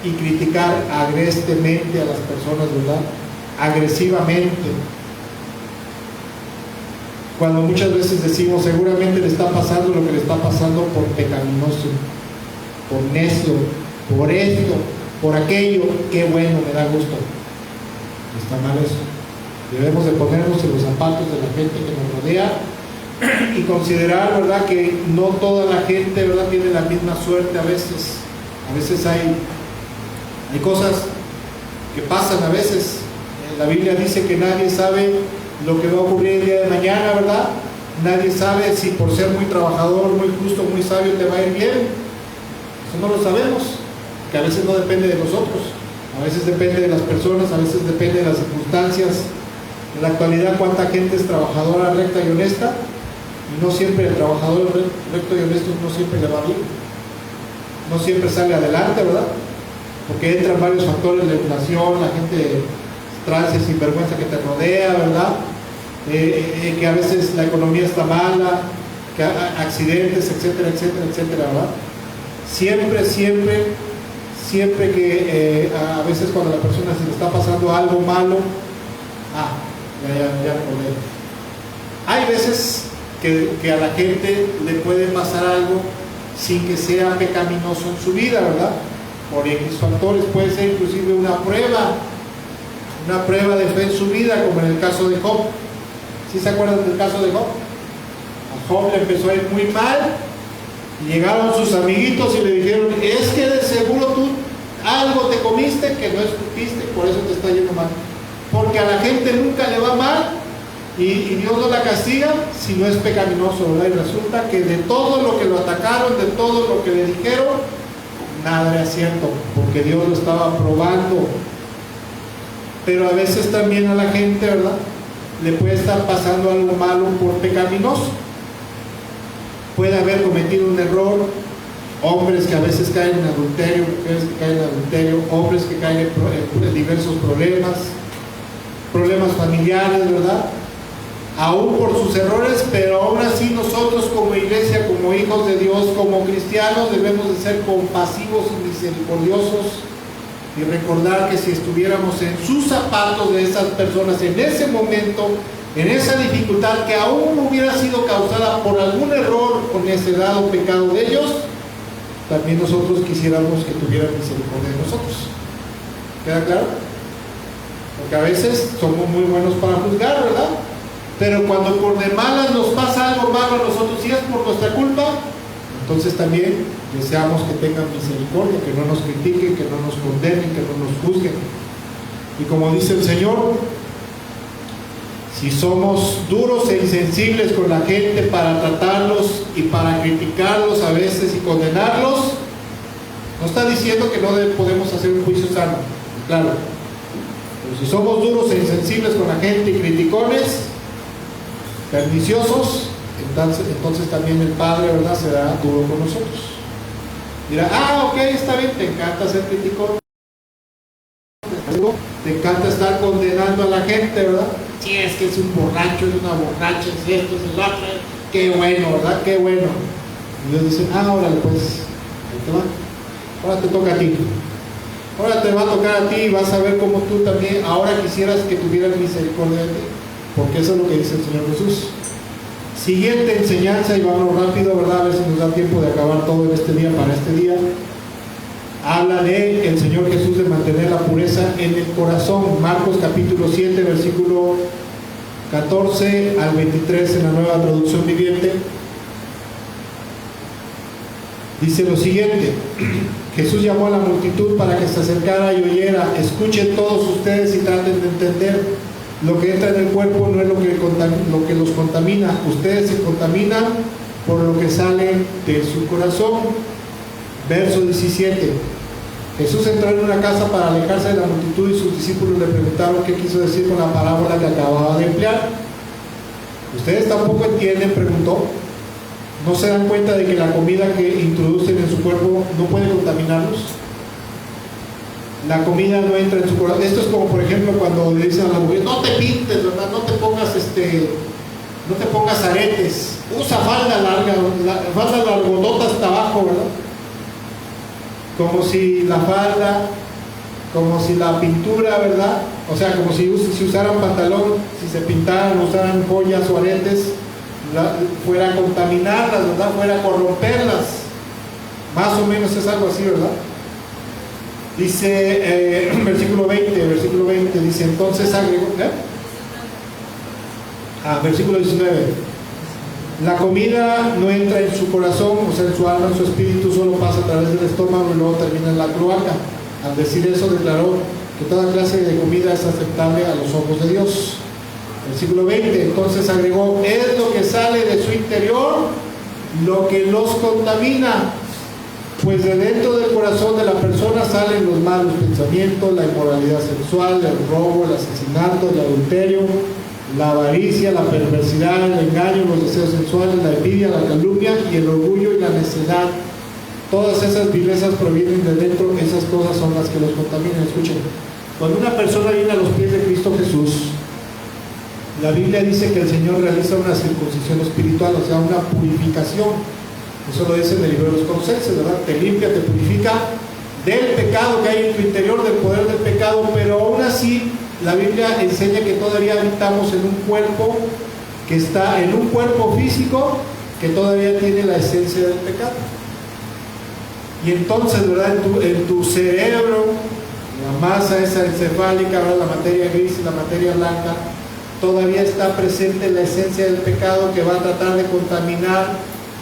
y criticar agrestamente a las personas, ¿verdad?, agresivamente. Cuando muchas veces decimos, seguramente le está pasando lo que le está pasando por pecaminoso, por necio, por esto, por aquello, qué bueno, me da gusto. Está mal eso. Debemos de ponernos en los zapatos de la gente que nos rodea y considerar, ¿verdad?, que no toda la gente, ¿verdad?, tiene la misma suerte a veces. A veces hay cosas que pasan a veces. La Biblia dice que nadie sabe lo que va a ocurrir el día de mañana, ¿verdad? Nadie sabe si por ser muy trabajador, muy justo, muy sabio te va a ir bien. Eso no lo sabemos, que a veces no depende de nosotros, a veces depende de las personas, a veces depende de las circunstancias. En la actualidad, cuánta gente es trabajadora, recta y honesta, y no siempre el trabajador recto y honesto no siempre le va bien, no siempre sale adelante, ¿verdad? Porque entran varios factores, la inflación, la gente trance, sinvergüenza que te rodea, ¿verdad? Que a veces la economía está mala, que accidentes, etcétera, etcétera, etcétera, ¿verdad? Siempre que a veces cuando a la persona se le está pasando algo malo, ya recordé. Hay veces que a la gente le puede pasar algo sin que sea pecaminoso en su vida, ¿verdad? Por X factores, puede ser inclusive una prueba de fe en su vida, como en el caso de Job. ¿Sí se acuerdan del caso de Job? A Job le empezó a ir muy mal y llegaron sus amiguitos y le dijeron, es que de seguro tú algo te comiste que no escupiste, por eso te está yendo mal. Porque a la gente nunca le va mal y Dios no la castiga si no es pecaminoso, ¿verdad? Y resulta que de todo lo que lo atacaron, de todo lo que le dijeron, nada era cierto, porque Dios lo estaba probando. Pero a veces también a la gente, ¿verdad?, le puede estar pasando algo malo por pecaminoso. Puede haber cometido un error. Hombres que a veces caen en adulterio, mujeres que caen en adulterio, hombres que caen en diversos problemas familiares, ¿verdad? Aún por sus errores, pero aún así nosotros como iglesia, como hijos de Dios, como cristianos, debemos de ser compasivos y misericordiosos y recordar que si estuviéramos en sus zapatos de esas personas en ese momento, en esa dificultad que aún hubiera sido causada por algún error o necedad o pecado de ellos, también nosotros quisiéramos que tuvieran misericordia de nosotros. ¿Queda claro? Porque a veces somos muy buenos para juzgar, ¿verdad? Pero cuando por de malas nos pasa algo malo a nosotros, si es por nuestra culpa, entonces también deseamos que tengan misericordia, que no nos critiquen, que no nos condenen, que no nos juzguen. Y como dice el Señor, si somos duros e insensibles con la gente para tratarlos y para criticarlos a veces y condenarlos, no está diciendo que no podemos hacer un juicio sano, claro. Pero si somos duros e insensibles con la gente y criticones, perniciosos, entonces también el Padre, ¿verdad?, será duro con nosotros. Dirá, ok, está bien, te encanta ser criticón, te encanta estar condenando a la gente, ¿verdad? Si es que es un borracho, es una borracha, es esto, es el otro, qué bueno, ¿verdad? Qué bueno. Y Dios dice, órale pues, ahí te va, ahora te toca a ti. Ahora te va a tocar a ti y vas a ver cómo tú también, ahora quisieras que tuvieran misericordia de ti. Porque eso es lo que dice el Señor Jesús. Siguiente enseñanza, y vamos rápido, ¿verdad? A ver si nos da tiempo de acabar todo en este día, para este día. Habla de el Señor Jesús de mantener la pureza en el corazón. Marcos capítulo 7, versículo 14 al 23 en la Nueva Traducción Viviente. Dice lo siguiente: Jesús llamó a la multitud para que se acercara y oyera. Escuchen todos ustedes y traten de entender. Lo que entra en el cuerpo no es lo que los contamina. Ustedes se contaminan por lo que sale de su corazón. Verso 17. Jesús entró en una casa para alejarse de la multitud y sus discípulos le preguntaron qué quiso decir con la parábola que acababa de emplear. ¿Ustedes tampoco entienden?, preguntó. ¿No se dan cuenta de que la comida que introducen en su cuerpo no puede contaminarlos? La comida no entra en su corazón. Esto es como, por ejemplo, cuando le dicen a la mujer: no te pintes, ¿verdad? No te pongas aretes, usa falda larga, falda largodota hasta abajo, ¿verdad? Como si la falda, como si la pintura, ¿verdad? O sea, como si usaran pantalón, si se pintaran, usaran joyas o aretes, fuera a contaminarlas, ¿verdad? Fuera a corromperlas. Más o menos es algo así, ¿verdad? Dice, versículo 20, dice, entonces agregó, versículo 19, la comida no entra en su corazón, o sea, en su alma, en su espíritu, solo pasa a través del estómago y luego termina en la cloaca. Al decir eso, declaró que toda clase de comida es aceptable a los ojos de Dios. Versículo 20, entonces agregó, es lo que sale de su interior lo que los contamina, pues de dentro del corazón de la persona salen los malos pensamientos, la inmoralidad sexual, el robo, el asesinato, el adulterio, la avaricia, la perversidad, el engaño, los deseos sensuales, la envidia, la calumnia y el orgullo y la necedad. Todas esas vilezas provienen de dentro, esas cosas son las que los contaminan. Escuchen, cuando una persona viene a los pies de Cristo Jesús, la Biblia dice que el Señor realiza una circuncisión espiritual, o sea, una purificación. Eso lo dice en el libro de los Colosenses, ¿verdad? Te limpia, te purifica del pecado que hay en tu interior, del poder del pecado, pero aún así la Biblia enseña que todavía habitamos en un cuerpo que está en un cuerpo físico que todavía tiene la esencia del pecado. Y entonces, ¿verdad? En tu cerebro, la masa esa encefálica, ¿verdad? La materia gris y la materia blanca, todavía está presente la esencia del pecado que va a tratar de contaminar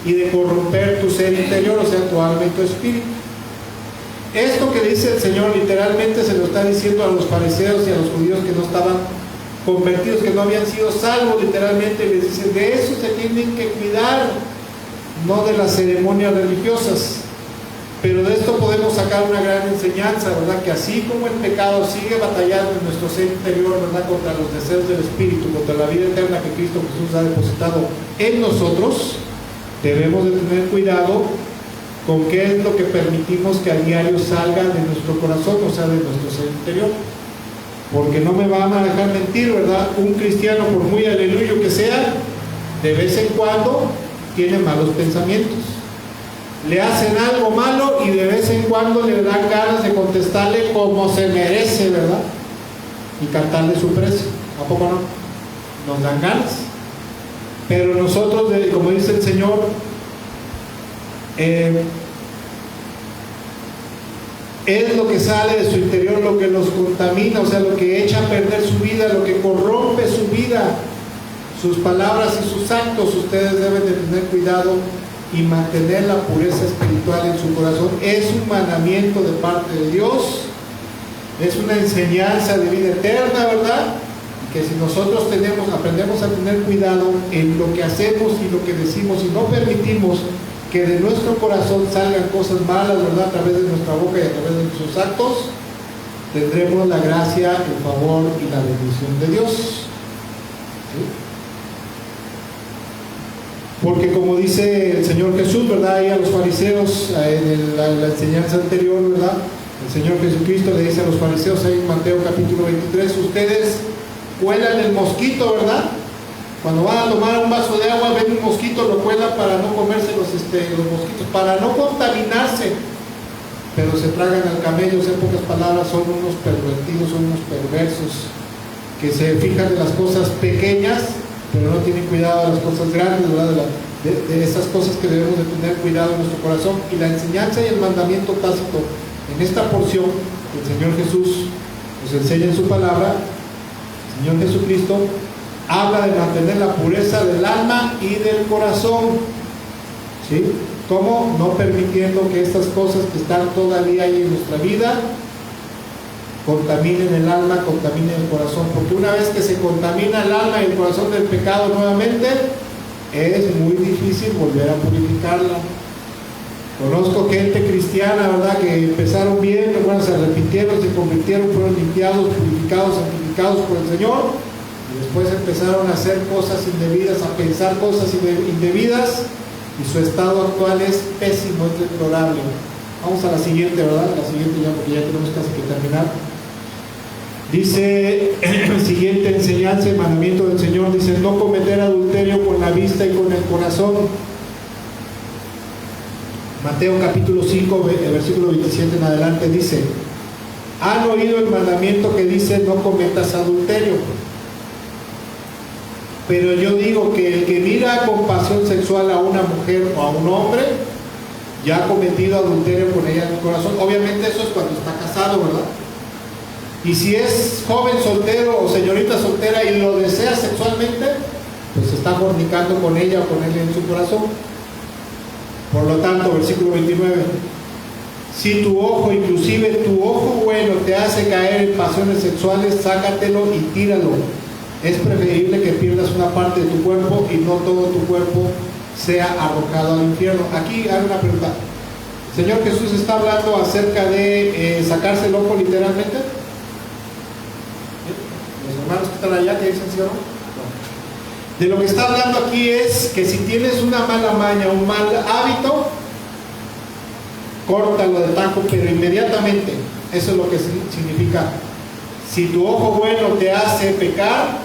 y de corromper tu ser interior, o sea, tu alma y tu espíritu. Esto que dice el Señor literalmente se lo está diciendo a los fariseos y a los judíos que no estaban convertidos, que no habían sido salvos, literalmente les dice, de eso se tienen que cuidar, no de las ceremonias religiosas. Pero de esto podemos sacar una gran enseñanza, ¿verdad? Que así como el pecado sigue batallando en nuestro ser interior, ¿verdad? Contra los deseos del espíritu, contra la vida eterna que Cristo Jesús ha depositado en nosotros, debemos de tener cuidado con qué es lo que permitimos que a diario salga de nuestro corazón, o sea, de nuestro ser interior. Porque no me van a dejar mentir, ¿verdad? Un cristiano, por muy aleluyo que sea, de vez en cuando tiene malos pensamientos. Le hacen algo malo y de vez en cuando le dan ganas de contestarle como se merece, ¿verdad? Y cantarle su precio. ¿A poco no? Nos dan ganas. Pero nosotros, como dice el Señor, es lo que sale de su interior lo que los contamina, o sea, lo que echa a perder su vida, lo que corrompe su vida, sus palabras y sus actos. Ustedes deben de tener cuidado y mantener la pureza espiritual en su corazón. Es un mandamiento de parte de Dios, es una enseñanza de vida eterna, ¿verdad? Que si nosotros aprendemos a tener cuidado en lo que hacemos y lo que decimos y no permitimos que de nuestro corazón salgan cosas malas, ¿verdad? A través de nuestra boca y a través de nuestros actos, tendremos la gracia, el favor y la bendición de Dios. ¿Sí? Porque como dice el Señor Jesús, ¿verdad? Ahí a los fariseos, en la enseñanza anterior, ¿verdad? El Señor Jesucristo le dice a los fariseos ahí en Mateo capítulo 23, ustedes cuelan el mosquito, ¿verdad? Cuando van a tomar un vaso de agua, ven un mosquito, lo cuelan para no comerse los mosquitos, para no contaminarse, pero se tragan al camello. En pocas palabras, son unos pervertidos, son unos perversos, que se fijan en las cosas pequeñas, pero no tienen cuidado de las cosas grandes, ¿verdad? De esas cosas que debemos de tener cuidado en nuestro corazón. Y la enseñanza y el mandamiento tácito en esta porción que el Señor Jesús nos enseña en su palabra, el Señor Jesucristo habla de mantener la pureza del alma y del corazón. ¿Sí? ¿Cómo? No permitiendo que estas cosas que están todavía ahí en nuestra vida contaminen el alma, contaminen el corazón. Porque una vez que se contamina el alma y el corazón del pecado nuevamente, es muy difícil volver a purificarla. Conozco gente cristiana, ¿verdad?, que empezaron bien, bueno, se arrepintieron, se convirtieron, fueron limpiados, purificados, santificados por el Señor, y después empezaron a hacer cosas indebidas, a pensar cosas indebidas, y su estado actual es pésimo, es deplorable. Vamos a la siguiente, ¿verdad? La siguiente ya, porque ya tenemos casi que terminar. Dice, siguiente enseñanza y mandamiento del Señor, dice: no cometer adulterio con la vista y con el corazón. Mateo capítulo 5, versículo 27 en adelante dice: han oído el mandamiento que dice: no cometas adulterio. Pero yo digo que el que mira con pasión sexual a una mujer o a un hombre, ya ha cometido adulterio con ella en el corazón. Obviamente eso es cuando está casado, ¿verdad? Y si es joven soltero o señorita soltera y lo desea sexualmente, pues está fornicando con ella o con él en su corazón. Por lo tanto, versículo 29, si tu ojo, inclusive tu ojo bueno, te hace caer en pasiones sexuales, sácatelo y tíralo. Es preferible que pierdas una parte de tu cuerpo y no todo tu cuerpo sea arrojado al infierno. Aquí hay una pregunta. ¿Señor Jesús está hablando acerca de sacarse el ojo literalmente? Los hermanos que están allá, ¿qué dicen, sí o no? De lo que está hablando aquí es que si tienes una mala maña, un mal hábito, córtalo de tajo, pero inmediatamente. Eso es lo que significa. Si tu ojo bueno te hace pecar,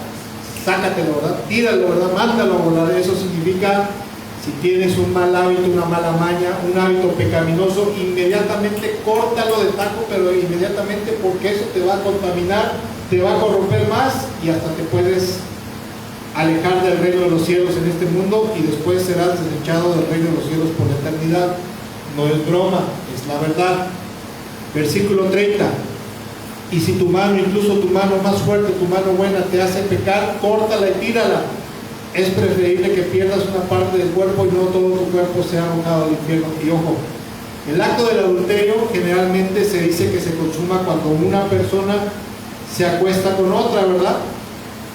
sácatelo, ¿verdad? Tíralo, ¿verdad? Mándalo a volar. Eso significa, si tienes un mal hábito, una mala maña, un hábito pecaminoso, inmediatamente córtalo de tajo, pero inmediatamente, porque eso te va a contaminar, te va a corromper más y hasta te puedes alejar del reino de los cielos en este mundo, y después serás desechado del reino de los cielos por la eternidad. No es broma, es la verdad. Versículo 30. Y si tu mano, incluso tu mano más fuerte, tu mano buena, te hace pecar, córtala y tírala. Es preferible que pierdas una parte del cuerpo y no todo tu cuerpo sea arrojado al infierno. Y ojo, el acto del adulterio generalmente se dice que se consuma cuando una persona se acuesta con otra, ¿verdad?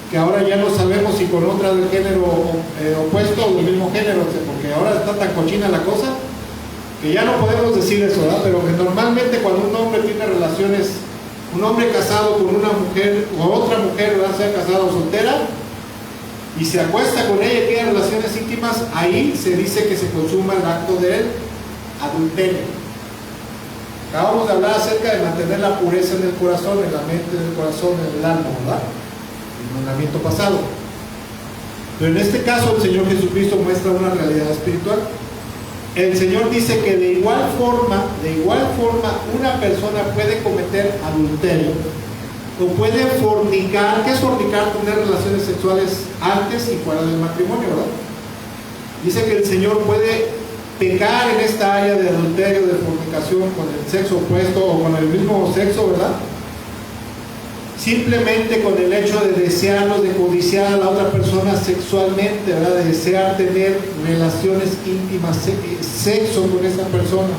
Que ahora ya no sabemos si con otra del género opuesto o del mismo género, porque ahora está tan cochina la cosa que ya no podemos decir eso, ¿verdad? Pero que normalmente cuando un hombre tiene relaciones, un hombre casado con una mujer o otra mujer, ¿verdad?, sea casada o soltera, y se acuesta con ella y tiene relaciones íntimas, ahí se dice que se consuma el acto del adulterio. Acabamos de hablar acerca de mantener la pureza en el corazón, en la mente, en el corazón, en el alma, ¿verdad? El mandamiento pasado. Pero en este caso el Señor Jesucristo muestra una realidad espiritual. El Señor dice que de igual forma, una persona puede cometer adulterio o puede fornicar. ¿Qué es fornicar? Tener relaciones sexuales antes y fuera del matrimonio, ¿verdad? Dice que el Señor puede pecar en esta área de adulterio, de fornicación con el sexo opuesto o con el mismo sexo, ¿verdad? Simplemente con el hecho de desearlo, de codiciar a la otra persona sexualmente, ¿verdad? De desear tener relaciones íntimas, sexo con esa persona.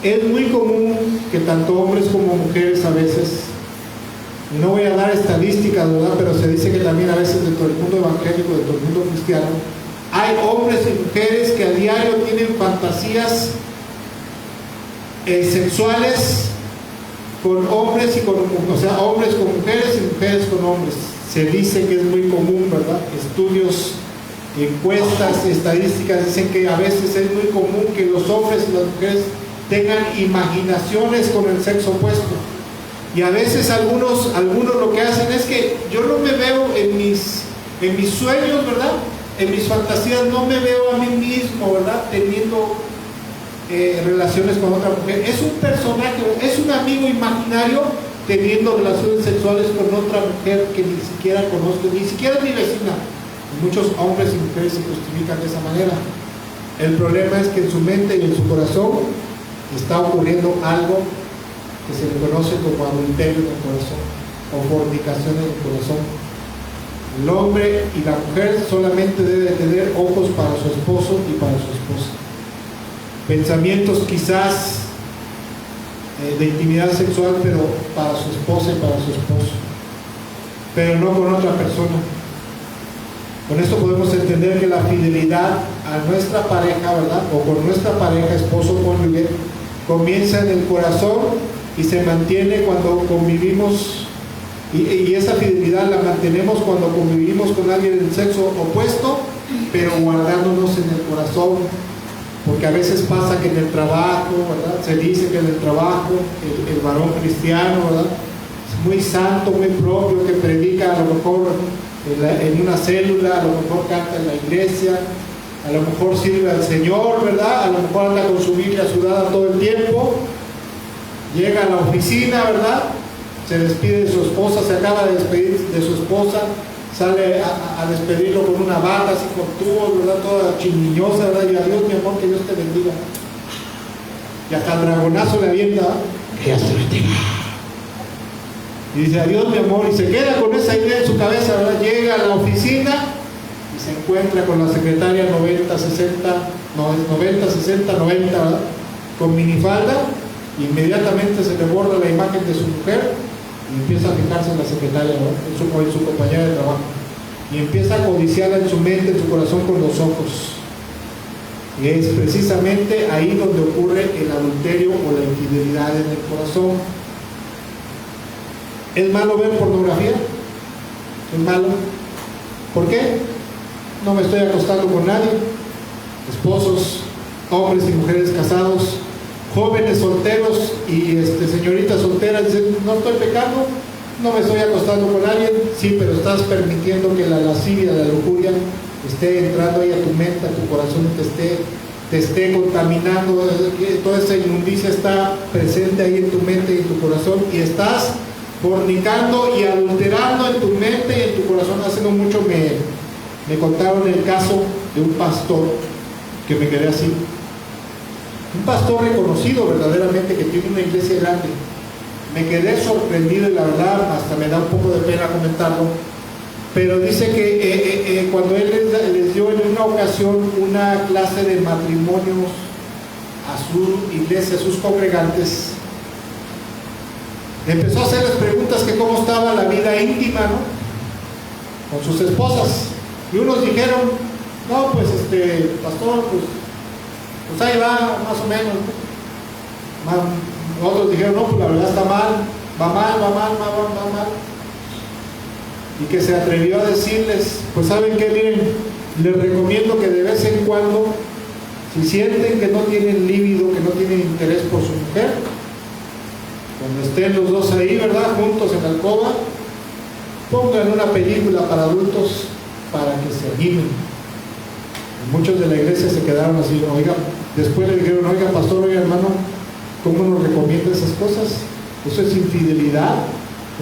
Es muy común que tanto hombres como mujeres a veces, no voy a dar estadísticas, ¿verdad?, pero se dice que también a veces dentro del mundo evangélico, dentro del mundo cristiano, hay hombres y mujeres que a diario tienen fantasías sexuales con hombres y con, o sea, hombres con mujeres y mujeres con hombres. Se dice que es muy común, ¿verdad? Estudios, encuestas, estadísticas dicen que a veces es muy común que los hombres y las mujeres tengan imaginaciones con el sexo opuesto. Y a veces algunos lo que hacen es que yo no me veo en mis sueños, ¿verdad?, en mis fantasías, no me veo a mí mismo, ¿verdad?, teniendo relaciones con otra mujer. Es un personaje, es un amigo imaginario teniendo relaciones sexuales con otra mujer que ni siquiera conozco, ni siquiera mi vecina. Muchos hombres y mujeres se justifican de esa manera. El problema es que en su mente y en su corazón está ocurriendo algo que se le conoce como adulterio en el corazón o fornicación en el corazón. El hombre y la mujer solamente debe tener ojos para su esposo y para su esposa. Pensamientos quizás de intimidad sexual, pero para su esposa y para su esposo, pero no con otra persona. Con esto podemos entender que la fidelidad a nuestra pareja, ¿verdad? O con nuestra pareja, esposo, cónyuge, comienza en el corazón y se mantiene cuando convivimos, y esa fidelidad la mantenemos cuando convivimos con alguien del sexo opuesto, pero guardándonos en el corazón, porque a veces pasa que en el trabajo, ¿verdad? Se dice que en el trabajo el varón cristiano, ¿verdad? Es muy santo, muy propio, que predica a lo mejor en una célula, a lo mejor canta en la iglesia, a lo mejor sirve al Señor, ¿verdad? A lo mejor anda con su Biblia sudada todo el tiempo, llega a la oficina, ¿verdad? Se despide de su esposa, se acaba de despedir de su esposa, sale a despedirlo con una bata así con tubos, ¿verdad? Toda chiniñosa, ¿verdad? Y adiós, mi amor, que Dios te bendiga. Y hasta el dragonazo le avienta, que Dios te bendiga. Y dice, adiós, mi amor, y se queda con esa idea en su cabeza, ¿verdad? Llega a la oficina y se encuentra con la secretaria 90, 60, 90, ¿verdad? Con minifalda, y inmediatamente se le borra la imagen de su mujer y empieza a fijarse en la secretaria, ¿verdad? En su compañera de trabajo, y empieza a codiciarla en su mente, en su corazón, con los ojos. Y es precisamente ahí donde ocurre el adulterio o la infidelidad en el corazón. ¿Es malo ver pornografía? ¿Es malo? ¿Por qué? No me estoy acostando con nadie. Esposos, hombres y mujeres casados, jóvenes solteros y señoritas solteras dicen, no estoy pecando, no me estoy acostando con alguien. Sí, pero estás permitiendo que la lascivia, la lujuria esté entrando ahí a tu mente, a tu corazón, te esté contaminando. Toda esa inmundicia está presente ahí en tu mente y en tu corazón, y estás fornicando y adulterando en tu mente y en tu corazón. Hace no mucho me contaron el caso de un pastor que me quedé así. Un pastor reconocido verdaderamente, que tiene una iglesia grande. Me quedé sorprendido, y la verdad hasta me da un poco de pena comentarlo, pero dice que cuando él les dio en una ocasión una clase de matrimonios a su iglesia, a sus congregantes, empezó a hacerles preguntas que cómo estaba la vida íntima, ¿no? Con sus esposas. Y unos dijeron, no, pues pastor, pues ahí va, más o menos, ¿no? Otros dijeron, no, pues la verdad está mal, va mal. Y que se atrevió a decirles, pues ¿saben qué? Miren, les recomiendo que de vez en cuando, si sienten que no tienen líbido, que no tienen interés por su mujer, cuando estén los dos ahí, ¿verdad?, juntos en la alcoba, pongan una película para adultos para que se animen. Y muchos de la iglesia se quedaron así, oiga, después le dijeron, oiga, pastor, oiga, hermano, ¿cómo nos recomienda esas cosas? Eso es infidelidad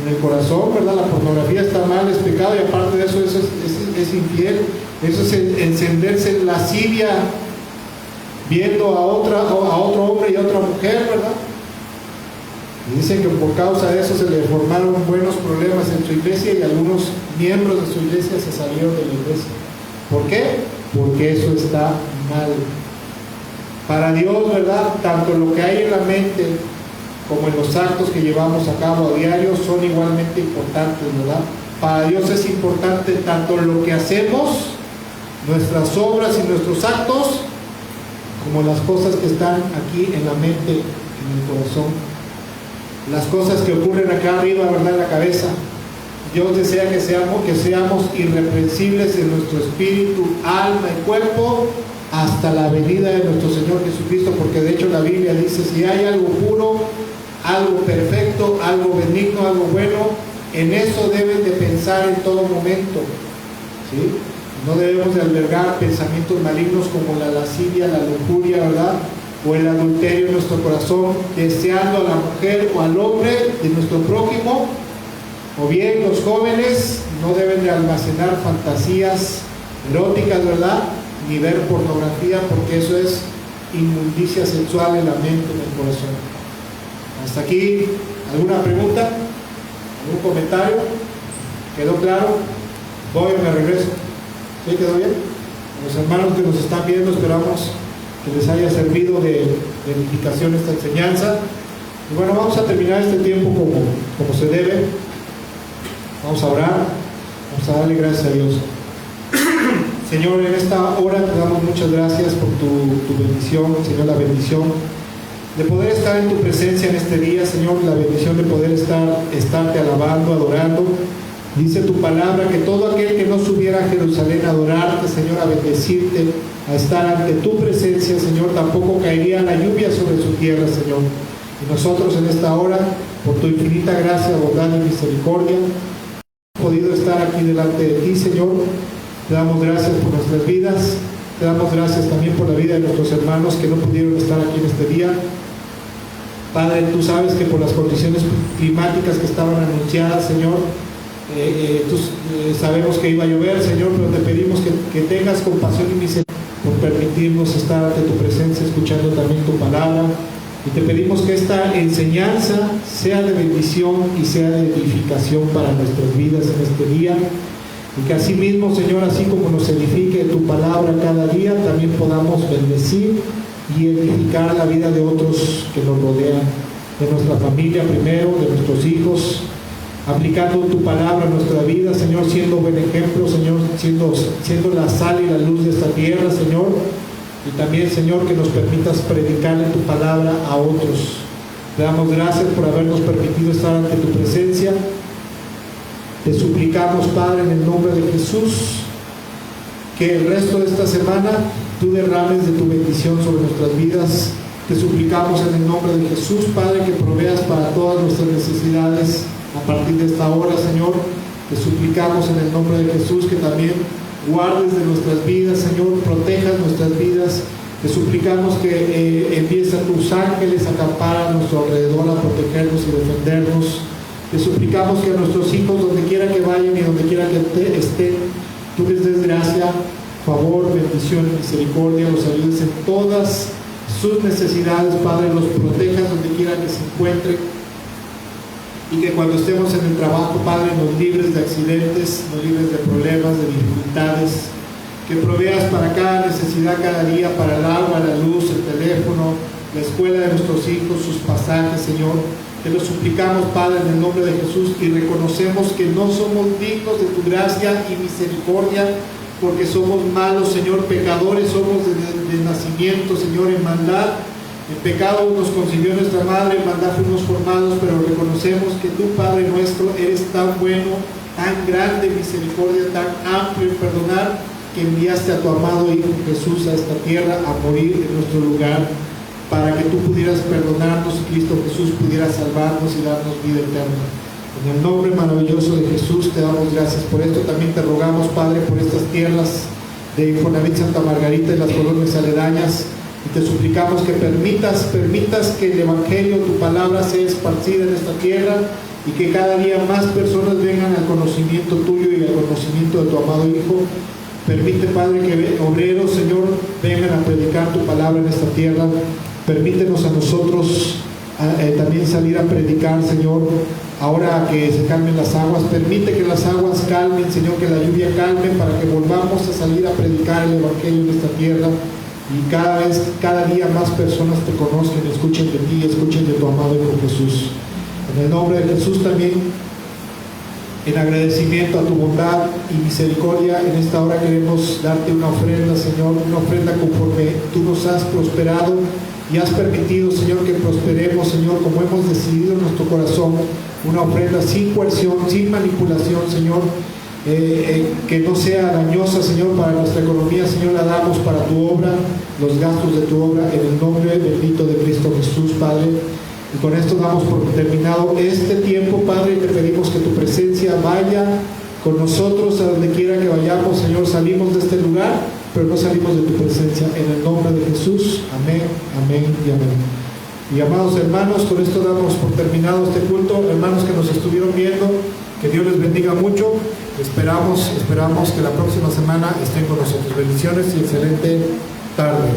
en el corazón, ¿verdad? La pornografía está mal, es pecado, y aparte de eso, es infiel. Eso es encenderse en lascivia viendo a otro hombre y a otra mujer, ¿verdad? Y dicen que por causa de eso se le formaron buenos problemas en su iglesia, y algunos miembros de su iglesia se salieron de la iglesia. ¿Por qué? Porque eso está mal. Para Dios, ¿verdad?, tanto lo que hay en la mente como en los actos que llevamos a cabo a diario son igualmente importantes, ¿verdad? Para Dios es importante tanto lo que hacemos, nuestras obras y nuestros actos, como las cosas que están aquí en la mente, en el corazón. Las cosas que ocurren acá arriba, ¿verdad?, en la cabeza. Dios desea que seamos irreprensibles en nuestro espíritu, alma y cuerpo, hasta la venida de nuestro Señor Jesucristo, porque de hecho la Biblia dice, si hay algo puro, algo perfecto, algo benigno, algo bueno, en eso deben de pensar en todo momento, ¿sí? No debemos de albergar pensamientos malignos como la lascivia, la lujuria, ¿verdad?, o el adulterio en nuestro corazón, deseando a la mujer o al hombre de nuestro prójimo. O bien los jóvenes no deben de almacenar fantasías eróticas, ¿verdad?, ni ver pornografía, porque eso es inmundicia sexual en la mente, en el corazón. Hasta aquí, ¿alguna pregunta? ¿Algún comentario? ¿Quedó claro? Voy y me regreso. ¿Sí quedó bien? Los hermanos que nos están viendo, esperamos que les haya servido de edificación esta enseñanza. Y bueno, vamos a terminar este tiempo como se debe. Vamos a orar, vamos a darle gracias a Dios. Señor, en esta hora te damos muchas gracias por tu bendición, Señor, la bendición de poder estar en tu presencia en este día, Señor, la bendición de poder estarte alabando, adorando. Dice tu palabra que todo aquel que no subiera a Jerusalén a adorarte, Señor, a bendecirte, a estar ante tu presencia, Señor, tampoco caería la lluvia sobre su tierra, Señor. Y nosotros en esta hora, por tu infinita gracia, bondad y misericordia, hemos podido estar aquí delante de ti, Señor. Te damos gracias por nuestras vidas, te damos gracias también por la vida de nuestros hermanos que no pudieron estar aquí en este día. Padre, tú sabes que por las condiciones climáticas que estaban anunciadas, Señor, sabemos que iba a llover, Señor, pero te pedimos que tengas compasión y misericordia por permitirnos estar ante tu presencia, escuchando también tu palabra. Y te pedimos que esta enseñanza sea de bendición y sea de edificación para nuestras vidas en este día. Y que así mismo, Señor, así como nos edifique tu palabra cada día, también podamos bendecir y edificar la vida de otros que nos rodean, de nuestra familia primero, de nuestros hijos, aplicando tu palabra a nuestra vida, Señor, siendo buen ejemplo, Señor, siendo la sal y la luz de esta tierra, Señor. Y también, Señor, que nos permitas predicarle tu palabra a otros. Te damos gracias por habernos permitido estar ante tu presencia. Te suplicamos, Padre, en el nombre de Jesús, que el resto de esta semana tú derrames de tu bendición sobre nuestras vidas. Te suplicamos en el nombre de Jesús, Padre, que proveas para todas nuestras necesidades a partir de esta hora, Señor. Te suplicamos en el nombre de Jesús que también guardes de nuestras vidas, Señor, protejas nuestras vidas. Te suplicamos que envíes a tus ángeles a acampar a nuestro alrededor, a protegernos y defendernos. Te suplicamos que a nuestros hijos, donde quiera que vayan y donde quiera que estén, tú les des gracia, favor, bendición y misericordia, los ayudes en todas sus necesidades, Padre, los protejas donde quiera que se encuentren. Y que cuando estemos en el trabajo, Padre, nos libres de accidentes, nos libres de problemas, de dificultades, que proveas para cada necesidad cada día, para el agua, la luz, el teléfono, la escuela de nuestros hijos, sus pasajes, Señor. Te lo suplicamos, Padre, en el nombre de Jesús, y reconocemos que no somos dignos de tu gracia y misericordia, porque somos malos, Señor, pecadores, somos de nacimiento, Señor, en maldad. En pecado nos concibió nuestra madre, en maldad fuimos formados, pero reconocemos que tú, Padre nuestro, eres tan bueno, tan grande en misericordia, tan amplio en perdonar, que enviaste a tu amado Hijo Jesús a esta tierra a morir en nuestro lugar, para que tú pudieras perdonarnos y Cristo Jesús pudiera salvarnos y darnos vida eterna. En el nombre maravilloso de Jesús te damos gracias por esto. También te rogamos, Padre, por estas tierras de Infonavit Santa Margarita y las colonias aledañas. Y te suplicamos que permitas que el Evangelio, tu palabra, sea esparcida en esta tierra y que cada día más personas vengan al conocimiento tuyo y al conocimiento de tu amado Hijo. Permite, Padre, que obreros, Señor, vengan a predicar tu palabra en esta tierra. Permítenos a nosotros también salir a predicar, Señor, ahora que se calmen las aguas. Permite que las aguas calmen, Señor, que la lluvia calme, para que volvamos a salir a predicar el Evangelio en esta tierra. Y cada día más personas te conozcan, escuchen de ti, escuchen de tu amado Hijo Jesús. En el nombre de Jesús también, en agradecimiento a tu bondad y misericordia, en esta hora queremos darte una ofrenda, Señor, una ofrenda conforme tú nos has prosperado y has permitido, Señor, que prosperemos, Señor, como hemos decidido en nuestro corazón, una ofrenda sin coerción, sin manipulación, Señor, que no sea dañosa, Señor, para nuestra economía, Señor. La damos para tu obra, los gastos de tu obra, en el nombre bendito de Cristo Jesús, Padre. Y con esto damos por terminado este tiempo, Padre, y te pedimos que tu presencia vaya con nosotros a donde quiera que vayamos, Señor. Salimos de este lugar, pero no salimos de tu presencia. En el nombre de Jesús, amén, amén y amén. Y amados hermanos, con esto damos por terminado este culto. Hermanos que nos estuvieron viendo, que Dios les bendiga mucho. Esperamos que la próxima semana estén con nosotros. Bendiciones y excelente tarde.